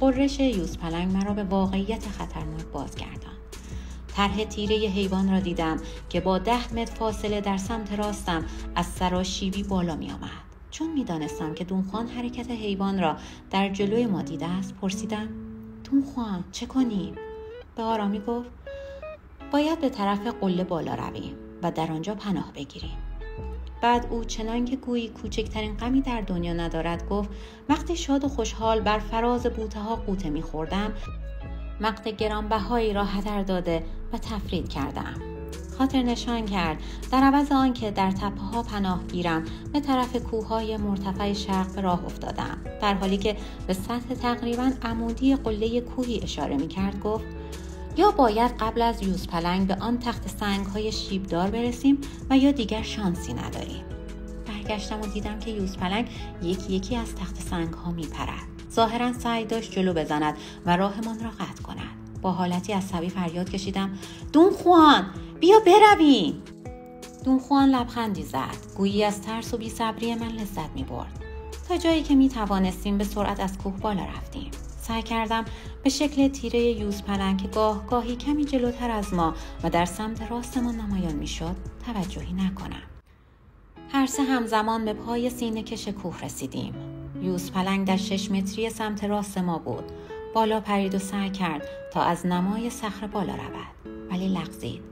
غرش یوزپلنگ مرا به واقعیت خطرناک بازگرداند. طرح تیره حیوان را دیدم که با 10 متر فاصله در سمت راستم از سراشیبی بالا می آمد. چون می دانستم که دونخوان حرکت حیوان را در جلوی ما دیده است، پرسیدم: دونخوان، چه کنیم؟ به آرامی گفت: باید به طرف قله بالا رویم و در آنجا پناه بگیریم. بعد او چنان که گویی کوچکترین غمی در دنیا ندارد گفت: وقتی شاد و خوشحال بر فراز بوته‌ها غوطه می‌خوردم، مقت گرانبهایی را هدر داده و تفرید کردم. خاطر نشان کرد در عوض آن که در تپه‌ها پناه گیرم، به طرف کوههای مرتفع شرق به راه افتادم. در حالی که به سطح تقریباً عمودی قله کوهی اشاره می‌کرد گفت: یا باید قبل از یوزپلنگ به آن تخت سنگ‌های شیبدار برسیم و یا دیگر شانسی نداریم. برگشتم و دیدم که یوزپلنگ یکی از تخت سنگ‌ها می‌پرد. ظاهراً سعی داشت جلو بزند و راهمان را قطع کند. با حالتی عصبی فریاد کشیدم: دون خوان، بیا برویم. دون خوان لبخندی زد، گویی از ترس و بی‌صبری من لذت می‌برد. تا جایی که می‌توانستیم به سرعت از کوه بالا رفتیم. سعی کردم به شکل تیره یوزپلنگ که گاهی کمی جلوتر از ما و در سمت راستمان نمایان می‌شد توجهی نکنم. هر سه همزمان به پای سینه کش کوه رسیدیم. یوزپلنگ در 6 متری سمت راست ما بود. بالا پرید و سعی کرد تا از نمای صخره بالا رود، ولی لغزید.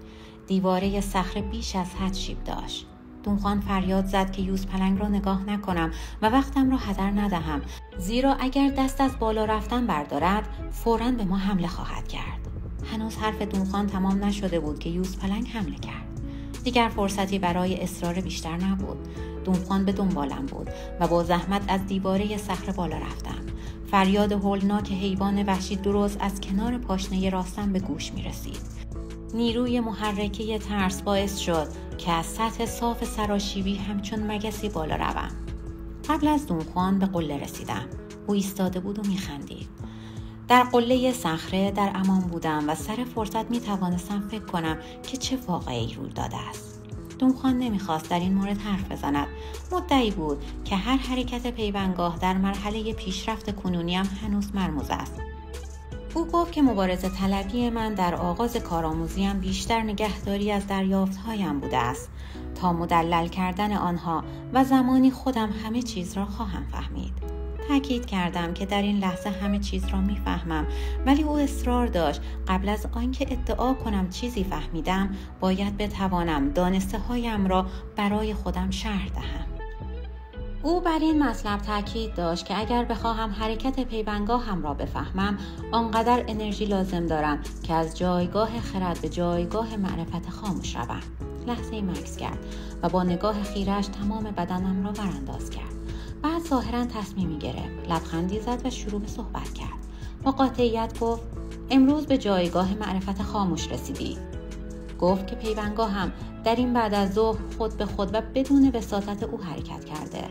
دیواره صخره بیش از حد شیب داشت. دونخوان فریاد زد که یوزپلنگ را نگاه نکنم و وقتم را هدر ندهم، زیرا اگر دست از بالا رفتن بردارد فوراً به ما حمله خواهد کرد. هنوز حرف دونخوان تمام نشده بود که یوزپلنگ حمله کرد. دیگر فرصتی برای اصرار بیشتر نبود. دونخوان به دنبالم بود و با زحمت از دیواره صخره بالا رفتم. فریاد هولناک حیوان وحشی درست از کنار پاشنه راستم به گوش می رسید. نیروی محرکه ترس باعث شد که از سطح صاف سراشیبی همچون مگسی بالا روم. قبل از دونخوان به قله رسیدم. او ایستاده بود و می خندید. در قله صخره در امان بودم و سر فرصت می توانستم فکر کنم که چه واقعی روی داده است. دونخوان نمیخواست در این مورد حرف بزند. مدعی بود که هر حرکت پیوندگاه در مرحله پیشرفت کنونیم هنوز مرموز است. او گفت که مبارزه طلبی من در آغاز کارآموزیم بیشتر نگهداری از دریافت‌هایم بوده است تا مدلل کردن آنها و زمانی خودم همه چیز را خواهم فهمید. تأکید کردم که در این لحظه همه چیز را میفهمم، ولی او اصرار داشت قبل از آنکه ادعا کنم چیزی فهمیدم باید بتوانم دانسته هایم را برای خودم شرح دهم. او بر این مطلب تاکید داشت که اگر بخواهم حرکت پیوندگاهم را بفهمم آنقدر انرژی لازم دارم که از جایگاه خرد به جایگاه معرفت خاموش روم. لحظه‌ای مکث کرد و با نگاه خیره‌اش تمام بدنم را برانداز کرد. بعد ظاهراً تصمیمی گرفت، لبخندی زد و شروع به صحبت کرد. با قاطعیت گفت: امروز به جایگاه معرفت خاموش رسیدی. گفت که پیوندگاهم در این بعد از ظهر خود به خود و بدون وساطت او حرکت کرده.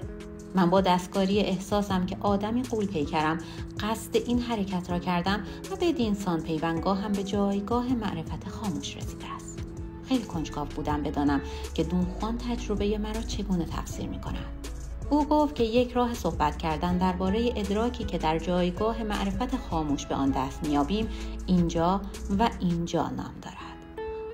من با دستکاری احساسم که آدمی غول پیکرم قصد این حرکت را کردم و بدین سان پیوندگاهم به جایگاه معرفت خاموش رسیده است. خیلی کنجکاو بودم بدانم که دونخوان تجربه مرا چگونه تفسیر می‌کند. او گفت که یک راه صحبت کردن درباره ادراکی که در جایگاه معرفت خاموش به آن دست می‌یابیم اینجا و اینجا نام دارد.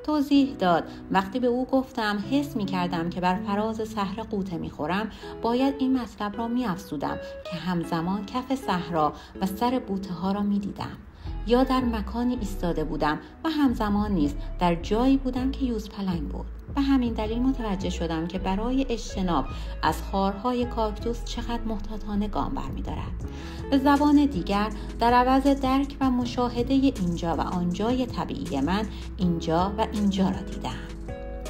توضیح داد وقتی به او گفتم حس می‌کردم که بر فراز صحرا غوطه می‌خورم، باید این مطلب را می‌افزودم که همزمان کف صحرا و سر بوته‌ها را می‌دیدم، یا در مکانی ایستاده بودم و همزمان نیز در جایی بودم که یوزپلنگ بود. به همین دلیل متوجه شدم که برای اجتناب از خارهای کاکتوس چقدر محتاطانه گام برمی‌دارد. به زبان دیگر، در عوض درک و مشاهده اینجا و آنجای طبیعی من، اینجا و اینجا را دیدم.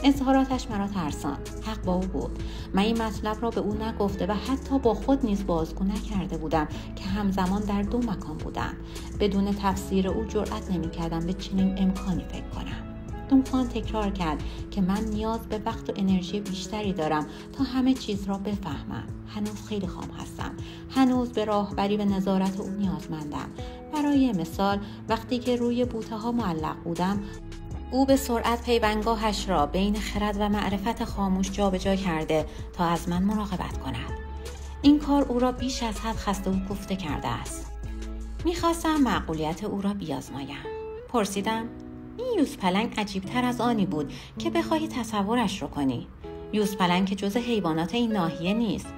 اظهاراتش مرا ترساند. حق با او بود. من این مطلب را به او نگفته و حتی با خود نیز بازگو نکرده بودم که همزمان در دو مکان بودم. بدون تفسیر او جرئت نمی‌کردم به چنین امکانی فکر کنم. دونخوان تکرار کرد که من نیاز به وقت و انرژی بیشتری دارم تا همه چیز را بفهمم. هنوز خیلی خام هستم. هنوز به راهبری و نظارت او نیازمندم. برای مثال وقتی که روی بوته‌ها معلق بودم، او به سرعت پیوندگاهش را بین خرد و معرفت خاموش جابجا کرده تا از من مراقبت کند. این کار او را بیش از حد خسته و کوفته کرده است. می‌خواستم معقولیت او را بیازمایم. پرسیدم: این یوزپلنگ عجیب‌تر از آنی بود که بخواهی تصورش رو کنی. یوزپلنگ که جز حیوانات این ناحیه نیست.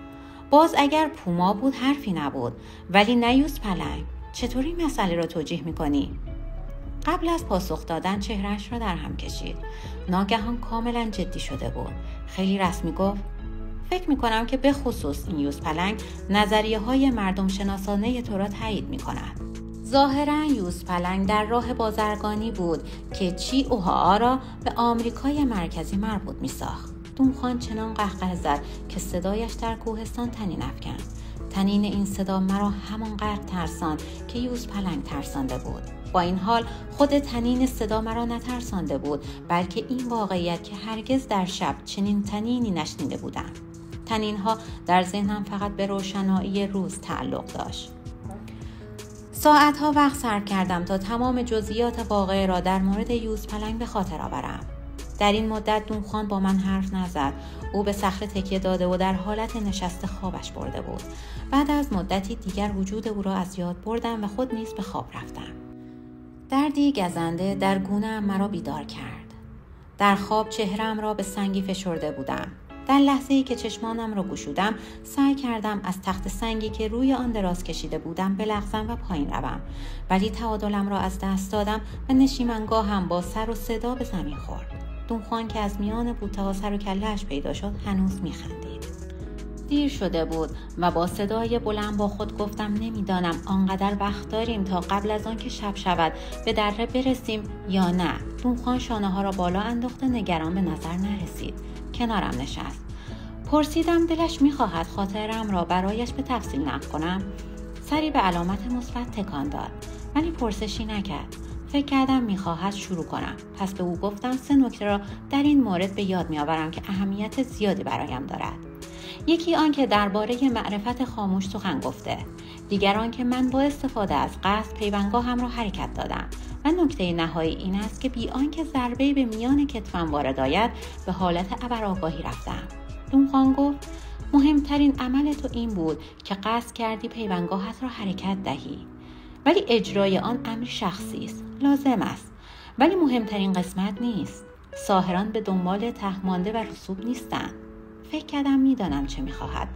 باز اگر پوما بود حرفی نبود، ولی نه یوزپلنگ. چطوری مسئله را توجیه می‌کنی؟ قبل از پاسخ دادن چهرهش را در هم کشید. ناگهان کاملا جدی شده بود. خیلی رسمی گفت: فکر می‌کنم که به خصوص این یوزپلنگ نظریه‌های مردم شناسانه تو را تایید می‌کند. ظاهراً یوزپلنگ در راه بازرگانی بود که چی اوها را به آمریکای مرکزی مربوط می‌ساخت. دونخوان چنان قهقه زد که صدایش در کوهستان طنین افکند. طنین این صدا مرا همانقدر ترساند که یوزپلنگ ترسانده بود. با این حال خود طنین صدا مرا نترسانده بود، بلکه این واقعیت که هرگز در شب چنین طنینی نشنیده بودم. طنین‌ها در ذهنم فقط به روشنایی روز تعلق داشت. ساعتها وقت صرف کردم تا تمام جزئیات واقعه را در مورد یوزپلنگ به خاطر آورم. در این مدت دونخوان با من حرف نزد. او به صخره تکیه داده و در حالت نشسته خوابش برده بود. بعد از مدتی دیگر وجود او را از یاد بردم و خود نیز به خواب رفتم. دردی گزنده در گونه‌ام مرا بیدار کرد. در خواب چهره‌ام را به سنگی فشرده بودم. در لحظه‌ای که چشمانم را گشودم، سعی کردم از تخت سنگی که روی آن دراز کشیده بودم بلغزم و پایین روم، ولی تعادلم را از دست دادم و نشیمنگاهم با سر و صدا به زمین خورد. دونخوان که از میان بوته‌ها سر و کله‌اش پیدا شد هنوز می‌خندید. دیر شده بود و با صدای بلند با خود گفتم نمیدانم آنقدر وقت داریم تا قبل از آن که شب شود به دره برسیم یا نه. دونخوان شانه‌ها را بالا انداخت، نگران به نظر نرسید. کنارم نشست. پرسیدم دلش می‌خواهد خاطرم را برایش به تفصیل نقل کنم. سری به علامت مثبت تکان داد، ولی پرسشی نکرد. فکر کردم می‌خواهد شروع کنم. پس به او گفتم 3 نکته را در این مورد به یاد می‌آورم که اهمیت زیادی برایم دارد. یکی آن که درباره معرفت خاموش سخن گفته. دیگر آن که من با استفاده از قصد پیوندگاهم را حرکت دادم. و نکته نهایی این است که بی آنکه ضربه‌ای به میان کتفم وارد آید به حالت ابرآگاهی رفتم. دونخوان گفت مهمترین عمل تو این بود که قصد کردی پیوندگاهت را حرکت دهی. ولی اجرای آن امر شخصی است، لازم است، ولی مهمترین قسمت نیست. ساحران به دنبال تهمانده و رسوب نیستند. فکر کردم میدانم چه میخواهد.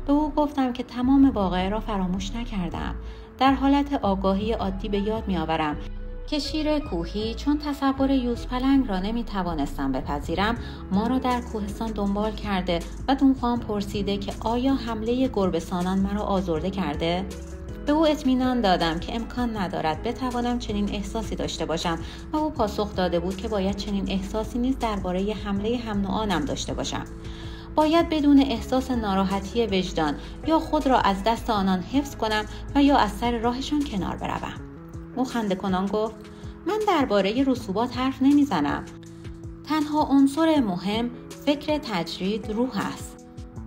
به او گفتم که تمام واقعه را فراموش نکردم. در حالت آگاهی عادی به یاد میآورم که شیر کوهی چون تصور یوزپلنگ را نمیتوانستم بپذیرم ما را در کوهستان دنبال کرده و دونخوان پرسیده که آیا حمله گربه‌سانان مرا آزرده کرده؟ به او اطمینان دادم که امکان ندارد بتوانم چنین احساسی داشته باشم و او پاسخ داده بود که باید چنین احساسی نیز درباره حمله هم نوعانم داشته باشم. باید بدون احساس ناراحتی وجدان یا خود را از دست آنان حفظ کنم و یا از سر راهشان کنار بروم. او خنده کنان گفت من درباره رسوبات حرف نمیزنم. تنها عنصر مهم فکر تجرید روح است.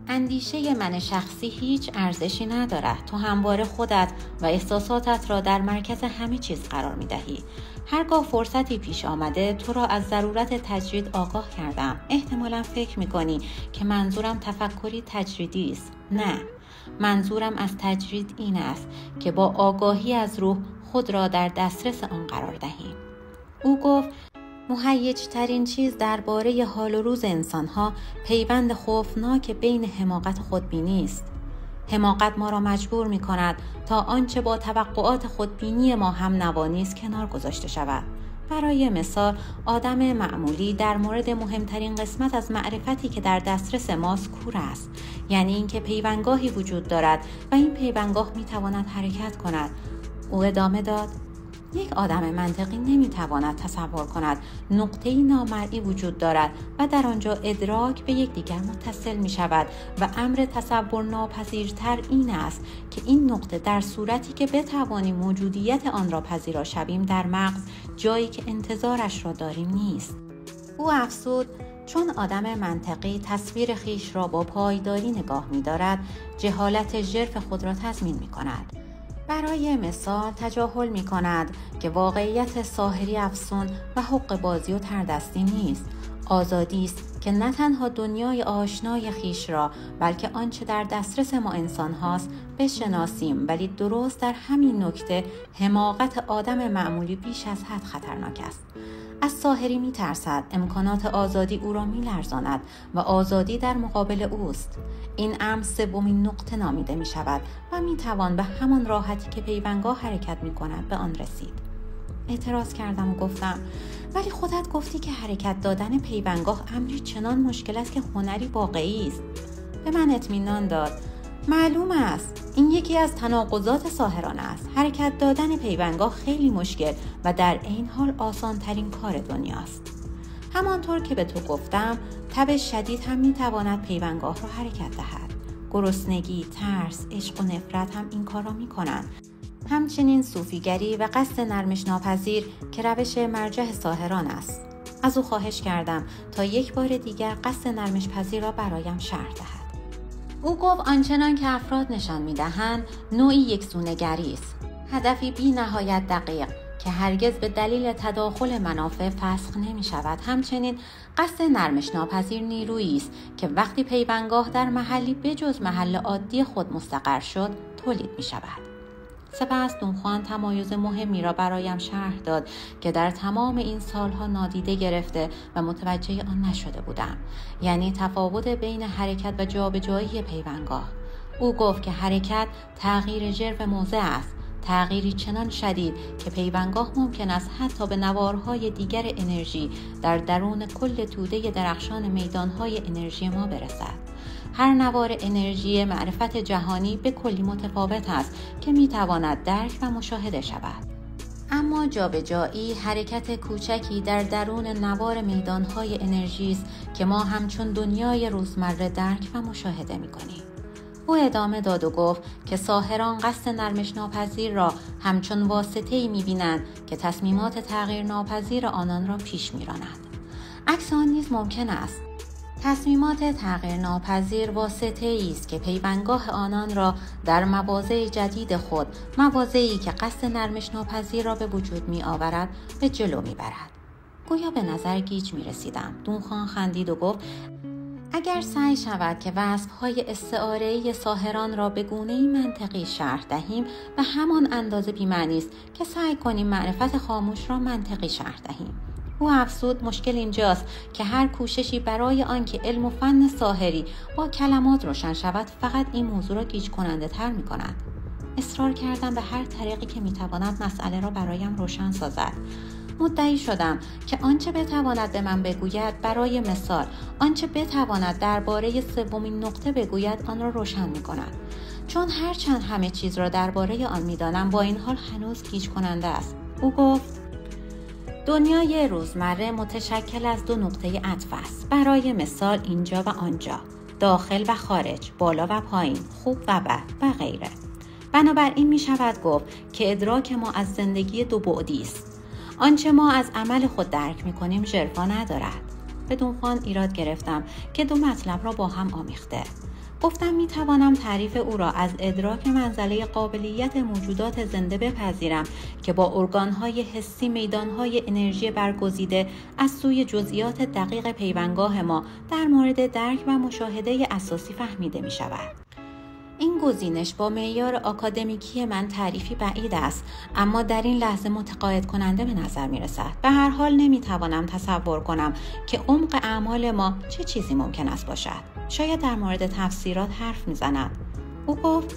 اندیشه من شخصی هیچ ارزشی ندارد. تو همواره خودت و احساساتت را در مرکز همه چیز قرار میدهی. هرگاه فرصتی پیش آمده تو را از ضرورت تجرید آگاه کردم. احتمالاً فکر میکنی که منظورم تفکری تجریدی است. نه، منظورم از تجرید این است که با آگاهی از روح خود را در دسترس آن قرار دهیم. او گفت مهیج ترین چیز درباره حال و روز انسانها پیوند خوفناک بین حماقت و خودبینی است. حماقت ما را مجبور می کند تا آنچه با توقعات خودبینی ما هم نوانی است کنار گذاشته شود. برای مثال آدم معمولی در مورد مهمترین قسمت از معرفتی که در دسترس ماست کور است، یعنی اینکه پیوندگاهی وجود دارد و این پیوندگاه می تواند حرکت کند. او ادامه داد یک آدم منطقی نمیتواند تصور کند نقطه‌ای نامرئی وجود دارد و در آنجا ادراک به یکدیگر متصل می شود و امر تصور ناپذیرتر این است که این نقطه در صورتی که بتوانیم موجودیت آن را پذیرا شویم در مغز جایی که انتظارش را داریم نیست. او افزود چون آدم منطقی تصویر خیش را با پایداری نگاه می دارد جهالت ژرف خود را تضمین می کند. برای مثال تجاهل می کند که واقعیت ساحری افسون و حق بازی و تردستی نیست. آزادی است که نه تنها دنیای آشنای خیش را بلکه آنچه در دسترس ما انسان هاست بشناسیم، ولی درست در همین نکته حماقت آدم معمولی بیش از حد خطرناک است. از ساحری می ترسد، امکانات آزادی او را می لرزاند و آزادی در مقابل اوست. این امر سومین نقطه نامیده می شود و می توان به همان راحتی که پیوندگاه حرکت می کند به آن رسید. اعتراض کردم و گفتم ولی خودت گفتی که حرکت دادن پیوندگاه امری چنان مشکل است که هنری واقعی است. به من اطمینان داد معلوم است این یکی از تناقضات ساحران است. حرکت دادن پیوندگاه خیلی مشکل و در این حال آسان ترین کار دنیاست. همانطور که به تو گفتم تب شدید هم میتواند پیوندگاه را حرکت دهد. گرسنگی، ترس، عشق و نفرت هم این کار را میکنند. همچنین صوفیگری و قصد نرمش ناپذیر که روش مرجع ساحران است. از او خواهش کردم تا یک بار دیگر قصد نرمش پذیر را برایم شرح دهد. او گفت آنچنان که افراد نشان می‌دهند نوعی یکسونگری است. هدفی بی نهایت دقیق که هرگز به دلیل تداخل منافع فسخ نمی شود. همچنین قصد نرمش ناپذیر نیرویی است که وقتی پیوندگاه در محلی بجز محل عادی خود مستقر شد تولید می شود. سپس دونخوان تمایز مهمی را برایم شرح داد که در تمام این سالها نادیده گرفته و متوجه آن نشده بودم، یعنی تفاوت بین حرکت و جابجایی پیوندگاه. او گفت که حرکت تغییر ژرف موضع است، تغییری چنان شدید که پیوندگاه ممکن است حتی به نوارهای دیگر انرژی در درون کل توده درخشان میدانهای انرژی ما برسد. هر نوار انرژی معرفت جهانی به کلی متفاوت است که میتواند درک و مشاهده شود. اما جابجایی حرکت کوچکی در درون نوار میدانهای انرژی است که ما همچون دنیای روزمره درک و مشاهده میکنیم. او ادامه داد و گفت که ساحران قصد نرمش ناپذیر را همچون واسطه‌ای می‌بینند که تصمیمات تغییر ناپذیر آنان را پیش می‌راند. عکس آن نیز ممکن است. تصمیمات تغییر ناپذیر واسطه‌ای است که پیوندگاه آنان را در مواضع جدید خود، مواضعی که قصد نرمش ناپذیر را به وجود می‌آورد، به جلو می‌برد. گویا به نظر گیج می‌رسیدم. دونخوان خندید و گفت اگر سعی شود که وصف‌های استعاره‌ای ساحران را به گونه‌ای منطقی شرح دهیم به همان اندازه بی‌معنی است که سعی کنیم معرفت خاموش را منطقی شرح دهیم. او افزود مشکل اینجاست که هر کوششی برای آنکه علم و فن ساحری با کلمات روشن شود فقط این موضوع را گیج کننده تر می کند. اصرار کردم به هر طریقی که می تواند مسئله را برایم روشن سازد. مدعی شدم که آنچه بتواند به من بگوید، برای مثال آنچه بتواند درباره سومین نقطه بگوید آن را روشن می کند. چون هرچند همه چیز را درباره آن می دانم با این حال هنوز گیج کننده است. او گفت دنیای روزمره متشکل از دو نقطه عطف است. برای مثال اینجا و آنجا، داخل و خارج، بالا و پایین، خوب و بد و غیره. بنابراین می شود گفت که ادراک ما از زندگی دو بعدی است. آنچه ما از عمل خود درک می کنیم ژرفا ندارد. به دونخوان ایراد گرفتم که دو مطلب را با هم آمیخته. گفتم می توانم تعریف او را از ادراک منزله قابلیت موجودات زنده بپذیرم که با ارگانهای حسی میدانهای انرژی برگزیده از سوی جزئیات دقیق پیوندگاه ما در مورد درک و مشاهده اساسی فهمیده می شود. این گزینش با معیار آکادمیکی من تعریفی بعید است، اما در این لحظه متقاعد کننده به نظر می رسد. به هر حال نمی توانم تصور کنم که عمق اعمال ما چه چیزی ممکن است باشد. شاید در مورد تفسیرات حرف می زند. او گفت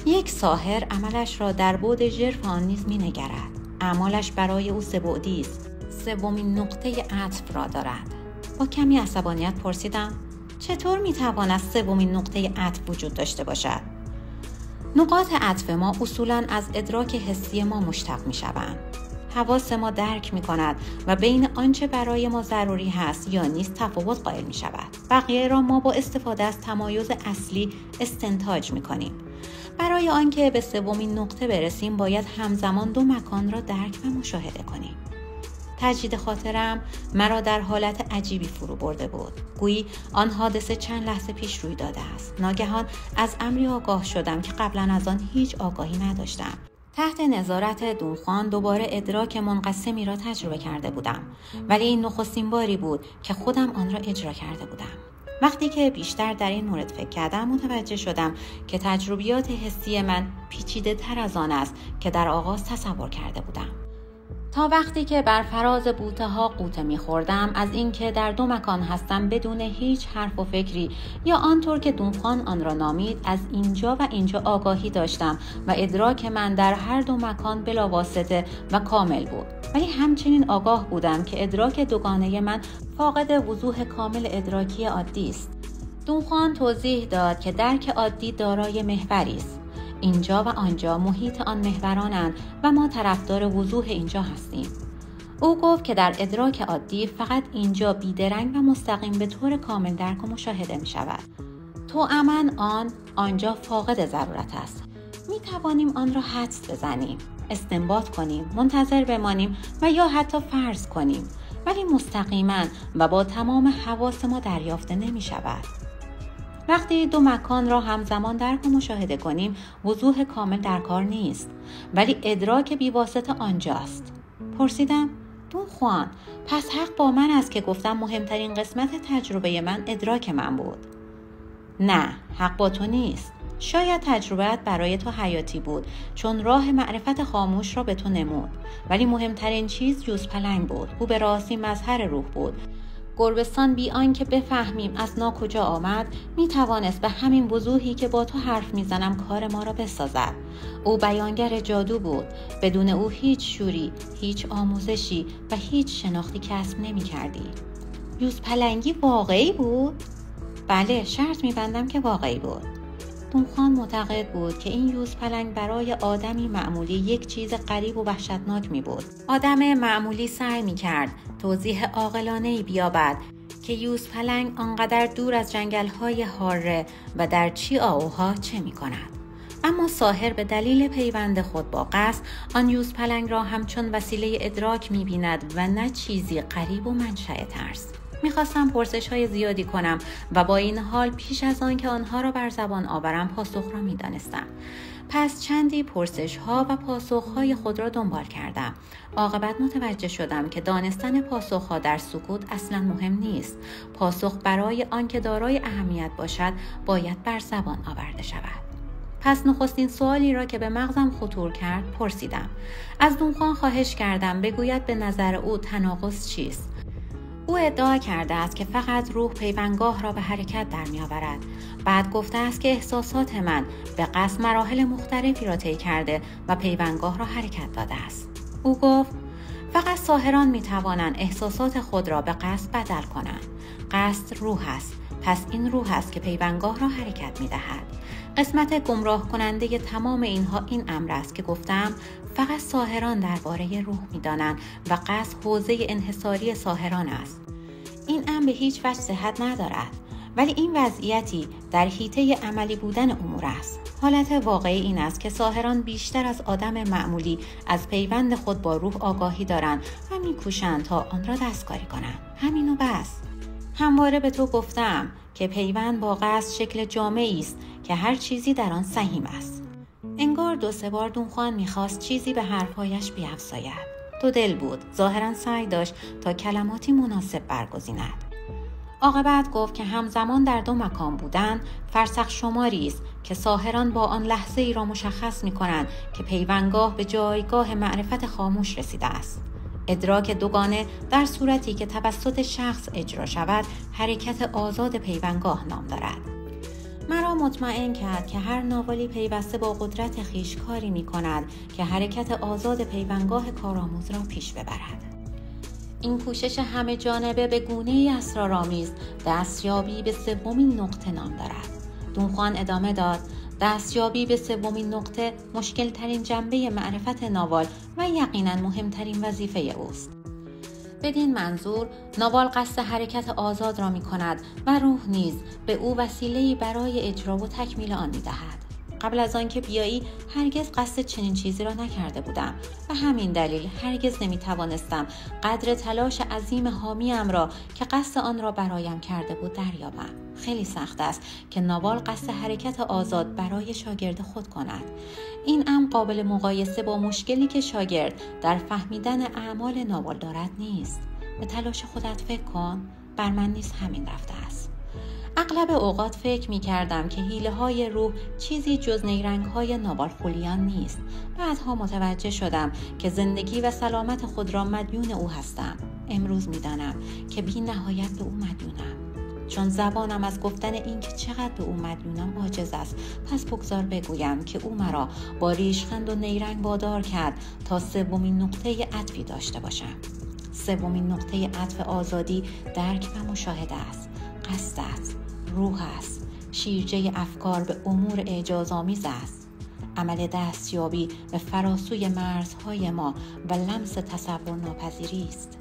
یک ساحر عملش را در بعد ژرف آن نیز می نگرد. اعمالش برای او سه‌بعدی است. سومین نقطه عطف را دارد. با کمی عصبانیت پرسیدم چطور میتواند سومین نقطه عطف وجود داشته باشد؟ نقاط عطف ما اصولاً از ادراک حسی ما مشتق میشوند. حواس ما درک میکند و بین آنچه برای ما ضروری هست یا نیست تفاوت قائل میشود. بقیه را ما با استفاده از تمایز اصلی استنتاج میکنیم. برای آنکه به سومین نقطه برسیم باید همزمان دو مکان را درک و مشاهده کنیم. تجدید خاطرم مرا در حالت عجیبی فرو برده بود. گویی آن حادثه چند لحظه پیش روی داده است. ناگهان از امری آگاه شدم که قبلا از آن هیچ آگاهی نداشتم. تحت نظارت دونخوان دوباره ادراک منقسمی را تجربه کرده بودم، ولی این نخستین باری بود که خودم آن را اجرا کرده بودم. وقتی که بیشتر در این مورد فکر کردم متوجه شدم که تجربیات حسی من پیچیده تر از آن است که در آغاز تصور کرده بودم. تا وقتی که بر فراز بوته ها غوطه می‌خوردم از اینکه در دو مکان هستم بدون هیچ حرف و فکری یا آنطور که دونخوان آن را نامید از اینجا و اینجا آگاهی داشتم و ادراک من در هر دو مکان بلاواسطه و کامل بود. ولی همچنین آگاه بودم که ادراک دوگانه من فاقد وضوح کامل ادراکی عادی است. دونخوان توضیح داد که درک عادی دارای محوری است. اینجا و آنجا محیط آن محورانند و ما طرفدار وضوح اینجا هستیم. او گفت که در ادراک عادی فقط اینجا بیدرنگ و مستقیم به طور کامل درک و مشاهده می شود. تواما آنجا فاقد ضرورت است. می توانیم آن را حدس بزنیم، استنباط کنیم، منتظر بمانیم و یا حتی فرض کنیم، ولی مستقیما و با تمام حواس ما دریافته نمی شود. وقتی دو مکان را همزمان درک و مشاهده کنیم وضوح کامل در کار نیست، ولی ادراک بی‌واسطه آنجاست. پرسیدم دون خوان، پس حق با من است که گفتم مهمترین قسمت تجربه من ادراک من بود؟ نه، حق با تو نیست. شاید تجربهت برای تو حیاتی بود چون راه معرفت خاموش را به تو نمود، ولی مهمترین چیز یوزپلنگ بود. او به راستی مظهر روح بود. گربستان بی آنکه بفهمیم از کجا آمد می توانست به همین وضوحی که با تو حرف می زنم کار ما را بسازد. او بیانگر جادو بود. بدون او هیچ شوری، هیچ آموزشی و هیچ شناختی کسب نمی کردی. یوزپلنگی واقعی بود؟ بله، شرط می بندم که واقعی بود. دونخوان معتقد بود که این یوزپلنگ برای آدمی معمولی یک چیز غریب و وحشتناک می بود. آدم معمولی سعی می کرد توضیح عاقلانه‌ای بیابد که یوزپلنگ آنقدر دور از جنگل‌های حاره و در چیائوها چه می کند. اما ساحر به دلیل پیوند خود با قصد آن یوزپلنگ را همچون وسیله ادراک می بیند و نه چیزی غریب و منشأ ترس. میخواستم پرسش‌های زیادی کنم و با این حال پیش از آن که آنها را بر زبان آورم پاسخ را می‌دانستم. پس چندی پرسش‌ها و پاسخ‌های خود را دنبال کردم. عاقبت متوجه شدم که دانستن پاسخ‌ها در سکوت اصلاً مهم نیست. پاسخ برای آن که دارای اهمیت باشد باید بر زبان آورده شود. پس نخستین سوالی را که به مغزم خطور کرد پرسیدم. از دونخوان خواهش کردم بگوید به نظر او تناقض چیست. او ادعا کرده است که فقط روح پیوندگاه را به حرکت در می آورد. بعد گفته است که احساسات من به قصد مراحل مختلفی را طی کرده و پیوندگاه را حرکت داده است. او گفت فقط ساحران می توانند احساسات خود را به قصد بدل کنند. قصد روح است. پس این روح است که پیوندگاه را حرکت می دهد. قسمت گمراه کننده تمام اینها این امر است که گفتم فقط ساحران درباره روح می دانند و قصد حوزه انحصاری ساحران است. این امر به هیچ وجه صحت ندارد، ولی این وضعیتی در حیطه عملی بودن امور است. حالت واقعی این است که ساحران بیشتر از آدم معمولی از پیوند خود با روح آگاهی دارند و می‌کوشند تا آن را دستکاری کنند. همین و بس. همواره به تو گفتم که پیوند با قصد شکل جامعی است که هر چیزی در آن سهیم است. انگار 2-3 بار دونخوان می‌خواست چیزی به حرف‌هایش بیفزاید. دو دل بود. ظاهراً سعی داشت تا کلماتی مناسب برگزیند. عاقبت گفت که همزمان در 2 مکان بودن فرسخ شماری است که ساحران با آن لحظه ای را مشخص می‌کنند که پیوندگاه به جایگاه معرفت خاموش رسیده است. ادراک دوگانه در صورتی که توسط شخص اجرا شود حرکت آزاد پیوندگاه نام دارد. مرا مطمئن کرد که هر ناولی پیوسته با قدرت خویش کاری می‌کند که حرکت آزاد پیوندگاه کارآموز را پیش ببرد. این کوشش همه جانبه به گونه‌ای اسرارآمیز دستیابی به 3مین نقطه نام دارد. دونخوان ادامه داد: دستیابی به 3مین نقطه مشکل ترین جنبه معرفت ناوال و یقیناً مهمترین وظیفه اوست. بدین منظور ناوال قصد حرکت آزاد را می کند و روح نیز به او وسیله‌ای برای اجرا و تکمیل آن می دهد. قبل از آن که بیایی هرگز قصد چنین چیزی را نکرده بودم و همین دلیل هرگز نمی توانستم قدر تلاش عظیم حامیم را که قصد آن را برایم کرده بود دریابم. خیلی سخت است که ناوال قصد حرکت آزاد برای شاگرد خود کند. این امر قابل مقایسه با مشکلی که شاگرد در فهمیدن اعمال ناوال دارد نیست. به تلاش خودت فکر کن، بر من نیز همین رفته است. اغلب اوقات فکر می کردم که حیله‌های روح چیزی جز نیرنگ‌های ناوالخولیان نیست. بعدها متوجه شدم که زندگی و سلامت خود را مدیون او هستم. امروز می دانم که بی نهایت به او مدیونم. چون زبانم از گفتن این که چقدر به او مدیونم عاجز است، پس بگذار بگویم که او مرا با ریشخند و نیرنگ وادار کرد تا 3مین نقطه عطفی داشته باشم. 3مین نقطه عطف آزادی درک و مشاهده است. قصد است، روح است، شیرجه افکار به امور اعجازآمیز است. عمل دستیابی به فراسوی مرزهای ما و لمس تصور ناپذیری است.